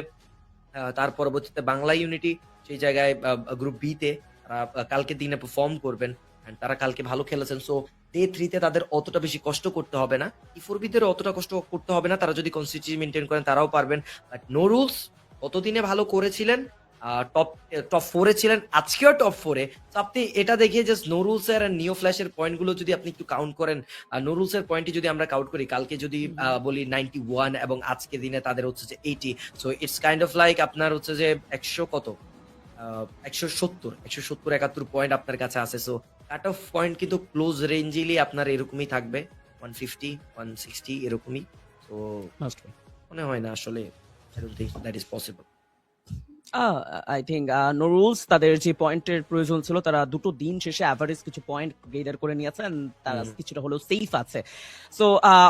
তার পরবর্তীতে বাংলা ইউনিটি সেই জায়গায় গ্রুপ বি তে তারা কালকে দিনে পারফর্ম করবেন, and তারা কালকে ভালো খেলেছেন। সো ডে 3 তে তাদের অতটা বেশি কষ্ট করতে হবে না, ই4বিদের অতটা কষ্ট করতে হবে না, তারা যদি কনসিস্টেন্সি মেনটেন করেন তারাও পারবেন। বাট নো রুলস গতদিনে ভালো করেছিলেন, টপ 4 এ ছিলেন, আজকেও টপ 4 এ। তো আপনি এটা দেখিয়ে জাস্ট নো রুলস এর আর নিও ফ্ল্যাশের পয়েন্ট গুলো যদি আপনি একটু কাউন্ট করেন, নো রুলস এর পয়েন্টই যদি আমরা কাউন্ট করি, কালকে যদি বলি 91 এবং আজকে দিনে তাদের হচ্ছে যে 80। So it's kind of like আপনার হচ্ছে যে 100 কত 170 71 পয়েন্ট আপনার কাছে আছে। সো কাট অফ পয়েন্ট কিন্তু ক্লোজ রেঞ্জেই আপনার এরকমই থাকবে, 150 160 এরকমই। তো মনে হয় না আসলে, I don't think that is possible. I think No Rules তাদের যে পয়েন্টের প্রয়োজন ছিল তারা দুটো দিন শেষে অ্যাভারেজ কিছু পয়েন্ট গেইনার করে নিয়েছে and তারা কিছুটা হলেও সেফ আছে। সো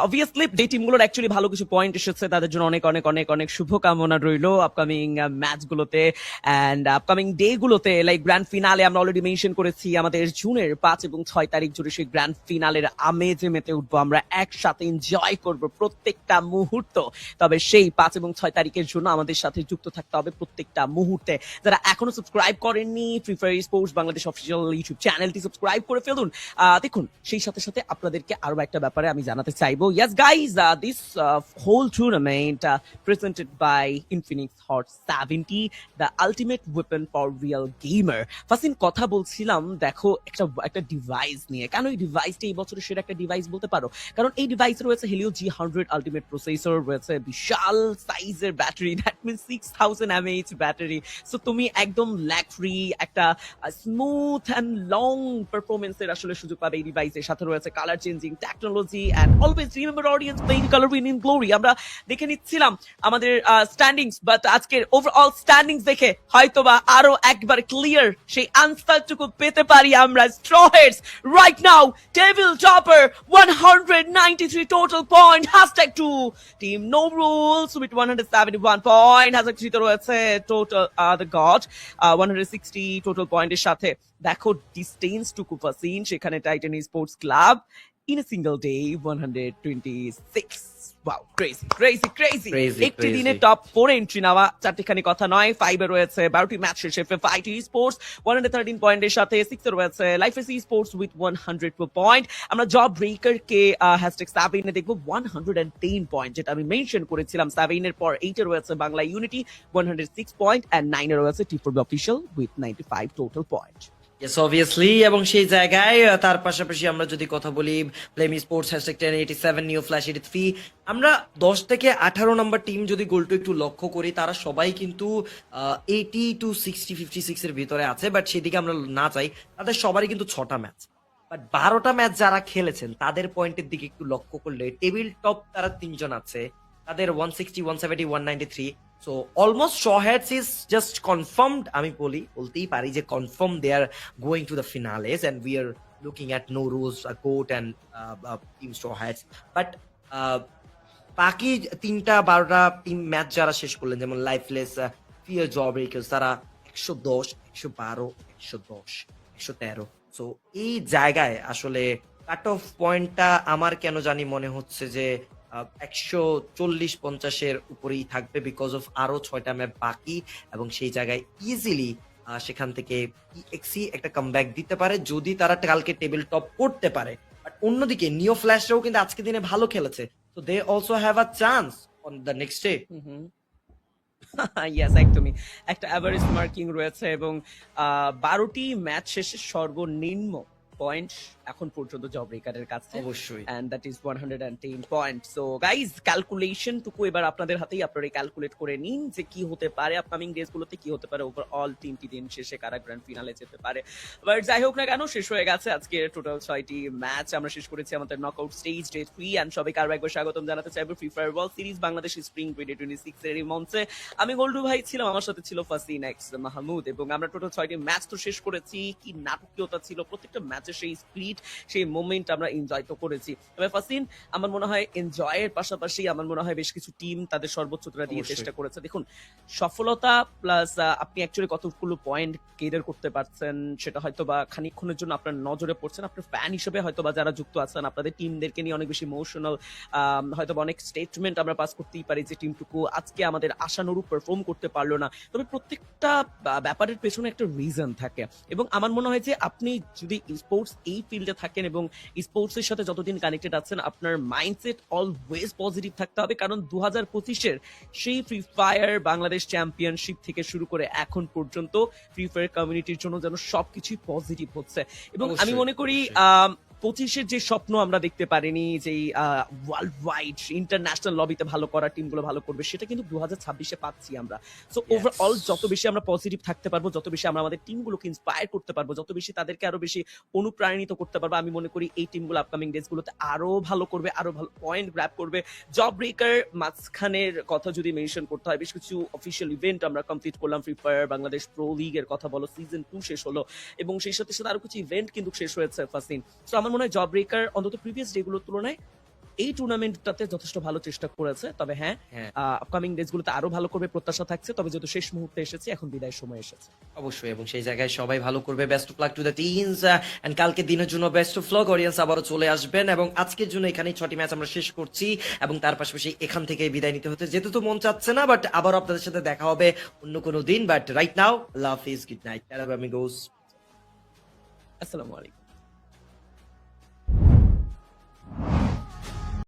অবভিয়াসলি যে টিমগুলোর অ্যাকচুয়ালি ভালো কিছু পয়েন্ট এসেছে তাদের জন্য অনেক অনেক অনেক অনেক শুভকামনা রইলো আপকামিং ম্যাচগুলোতে অ্যান্ড আপকামিং ডে গুলোতে লাইক গ্র্যান্ড ফিনালে আমরা অলরেডি মেনশন করেছি আমাদের জুনের 5 এবং 6 তারিখ জুড়ে সেই গ্র্যান্ড ফিনালের আমেজে মেতে উঠবো আমরা একসাথে এনজয় করব প্রত্যেকটা মুহূর্ত। তবে সেই 5 এবং 6 তারিখের জন্য আমাদের সাথে যুক্ত থাকতে হবে প্রত্যেকটা মুহূর্তে। যারা এখনো সাবস্ক্রাইব করেননি free fire sports Bangladesh official YouTube চ্যানেলটি সাবস্ক্রাইব করে ফেলুন। দেখুন সেই সাথে সাথে আপনাদেরকে আরো একটা ব্যাপারে আমি জানাতে চাইবো। Yes guys, this whole tournament presented by Infinix hot 70 the ultimate weapon for real gamer. ফাসিন কথা বলছিলাম দেখো একটা ডিভাইস নিয়ে, কেন এই ডিভাইসটা এই বছরের সেরা একটা ডিভাইস বলতে পারো? কারণ এই ডিভাইসে রয়েছে Helio G100 আলটিমেট প্রসেসর, রয়েছে বিশাল সাইজের battery, that means 6000 mAh battery. So তুমি একদম ল্যাগ ফ্রি একটা স্মুথ এন্ড লং পারফরমেন্সের আসলে সুযোগ পাবে এই ডিভাইসের সাথে। রয়েছে colour changing technology and always remember audience playing colour win in glory. আমরা দেখে নিচ্ছিলাম আমাদের স্ট্যান্ডিংস, বাট আজকের ওভারঅল স্ট্যান্ডিংস দেখে হয়তোবা আরো একবার ক্লিয়ার সেই আনসারটুকু পেতে পারি আমরা। Straw Hats right now table topper 193 total point, #2 team no rules with 171 point, #3 রয়েছে টোটাল the god 160 টোটাল পয়েন্টের সাথে। দেখো ডিস্টেন্স টুকু ফাসিন সেখানে Titan Sports club in a single day 126. Wow, crazy, crazy, crazy. একটি দিনে টপ 4 এন্ট্রি নেওয়া চারটিখানি কথা নয়। 5 এ রয়েছে 12টি ম্যাচ শেষে ফাইট স্পোর্টস 113 পয়েন্টের সাথে। 6 এ রয়েছে life AC sports with 100 point. আমরা জব ব্রেকার কে #7 এ দেখবো 110 পয়েন্ট, যেটা আমি মেনশন করেছিলাম। 7 এর পর 8 এ রয়েছে বাংলা ইউনিটি 106 পয়েন্ট এন্ড 9 এ রয়েছে টি4 official with 95 total point. Yes obviously, এবং সেই জায়গায় তার পাশাপাশি আমরা যদি কথা বলি প্লেমি স্পোর্টস #1087 নিউ ফ্ল্যাশ 83, আমরা 10 থেকে 18 নম্বর টিম যদি গোলটা একটু লক্ষ্য করি তারা সবাই কিন্তু 80 to 60 56 এর ভিতরে আছে, বাট সেদিকে আমরা না চাই। তাদের সবারই কিন্তু 6টা ম্যাচ, বাট 12টা ম্যাচ যারা খেলেছেন তাদের পয়েন্টের দিকে একটু লক্ষ্য করলে টেবিল টপ তারা 3 জন আছে, তাদের 160 170 193। সো অলমোস্ট শ হেডস ইজ জাস্ট কনফার্মড। আমি বলতেই পারি যে confirm they are going to the finales and we are looking at no rules goat and team শ হেডস। বাট বাকি 3টা 12টা টিম ম্যাচ যারা শেষ করলেন, যেমন লাইফলেস, ফিয়ার, জব ব্রেকার্স, তারা 110 112 110 113। সো এই জায়গায় আসলে কাট অফ পয়েন্টটা আমার কেন জানি মনে হচ্ছে যে 140-50 উপরেই থাকবে, বিকজ অফ আরো 6টা ম্যাচ বাকি, এবং সেই জায়গায় ইজিলি সেখান থেকে EXE একটা কামব্যাক দিতে পারে যদি তারা কালকে টেবিল টপ করতে পারে। বাট অন্যদিকে নিও ফ্ল্যাশরাও কিন্তু আজকে দিনে ভালো খেলেছে, so they also have a chance on the next day. Yes, একদমই একটা অ্যাভারেজ মার্কিং রয়েছে এবং 12টি ম্যাচ শেষে সর্বনিম্ন পয়েন্ট এখন পর্যন্ত জব ব্রেকারের কাছে, অবশ্যই, and that is 110 point. So guys calculation টুকু এবার আপনাদের হাতেই, আপনারা ক্যালকুলেট করে নিন যে কি হতে পারে আপকামিং ডেজ গুলোতে, কি হতে পারে ওভারঅল 3টি দিন শেষে কারা গ্র্যান্ড ফিনালে যেতে পারে। বাট যাই হোক না কেন, শেষ হয়ে গেছে আজকে টোটাল 6টি ম্যাচ। আমরা শেষ করেছি আমাদের নকআউট স্টেজ ডে 3 এন্ড সবাইকে আরো একবার স্বাগতম জানাতে চাইবো free Fire world series Bangladesh spring 2026 এর এই মঞ্চে। আমি গোল্ডু ভাই ছিলাম, আমার সাথে ছিল ফাসিন এক্স মাহমুদ, এবং আমরা টোটাল 6টি ম্যাচ তো শেষ করেছি। কি নাটকীয়তা ছিল প্রত্যেকটা ম্যাচে, সেই স্পিড, সেই মোমেন্ট আমরা এনজয় তো করেছি। তবে ফাসিন, আমার মনে হয় এনজয়ের পাশাপাশি আমার মনে হয় বেশ কিছু টিম তাদের সর্বোচ্চটা দিয়ে চেষ্টা করেছে। দেখুন সফলতা প্লাস আপনি অ্যাকচুয়ালি কতগুলো পয়েন্ট গেইন করতে পারছেন সেটা হয়তো বা খানিকক্ষণের জন্য আপনার নজরে পড়ছেন। আপনার ফ্যান হিসেবে হয়তো বা যারা যুক্ত আছেন আপনাদের টিমদেরকে নিয়ে অনেক বেশি ইমোশনাল, হয়তো বা অনেক স্টেটমেন্ট আমরা পাস করতেই পারি যে টিমটুকু আজকে আমাদের আশানুরূপ পারফর্ম করতে পারলো না। তবে প্রত্যেকটা ব্যাপারের পেছনে একটা রিজন থাকে, এবং আমার মনে হয় যে আপনি যদি স্পোর্টস এই ফিল্ডে থাকেন এবং স্পোর্টস এর সাথে যতদিন কানেক্টেড আছেন আপনার মাইন্ডসেট অলওয়েজ পজিটিভ থাকতে হবে। কারণ 2025-এর সেই ফ্রি ফায়ার বাংলাদেশ চ্যাম্পিয়নশিপ থেকে শুরু করে এখন পর্যন্ত ফ্রি ফায়ার কমিউনিটির জন্য যেন সবকিছু পজিটিভ হচ্ছে। এবং আমি মনে করি 25-এর যে স্বপ্ন আমরা দেখতে পারিনি যে ওয়ার্ল্ড ওয়াইড ইন্টারন্যাশনাল লবিতে ভালো করা টিমগুলো ভালো করবে, সেটা কিন্তু 2026-এ পাচ্ছি আমরা। সো ওভারঅল যত বেশি আমরা পজিটিভ থাকতে পারবো, যত বেশি আমরা আমাদের টিমগুলোকে ইন্সপায়ার করতে পারবো, যত বেশি তাদেরকে আরো বেশি অনুপ্রাণিত করতে পারবো, আমি মনে করি এই টিমগুলো আপকামিং ডেজ গুলোতে আরো ভালো করবে, আরো ভালো পয়েন্ট গ্র্যাব করবে। জব ব্রেকার মাঝখানের কথা যদি মেনশন করতে হয়, বেশ কিছু অফিসিয়াল ইভেন্ট আমরা কমপ্লিট করলাম। ফ্রি ফায়ার বাংলাদেশ প্রো লিগের কথা বলো, সিজন 2 শেষ হলো এবং সেই সাথে সাথে আরো কিছু ইভেন্ট কিন্তু শেষ হয়েছে ফাসিন। সো আমার মনে হয় জব ব্রেকার অন্তত প্রিভিয়াস ডেগুলোর তুলনায় এই টুর্নামেন্টটাতে যথেষ্ট ভালো চেষ্টা করেছে। তবে হ্যাঁ, হ্যাঁ। আপকামিং ডেজ গুলোতে আরো ভালো করবে প্রত্যাশা থাকছে। তবে যেহেতু শেষ মুহূর্তে এসেছে, এখন বিদায়ের সময় এসেছে। অবশ্যই, এবং সেই জায়গায় সবাই ভালো করবে। Best of luck to the teams and কালকে দিনের জন্য বেস্ট অফ লাক। অডিয়েন্স আবারও চলে আসবেন এবং আজকের জন্য এখানেই 6টি ম্যাচ আমরা শেষ করছি এবং তার পাশাপাশি এখান থেকে বিদায় নিতে হতে যেতে তো মন চাচ্ছে না, বাট আবারও আপনাদের সাথে দেখা হবে অন্য কোনো দিন। But right now love is good night, amigos. আসসালামু আলাইকুম।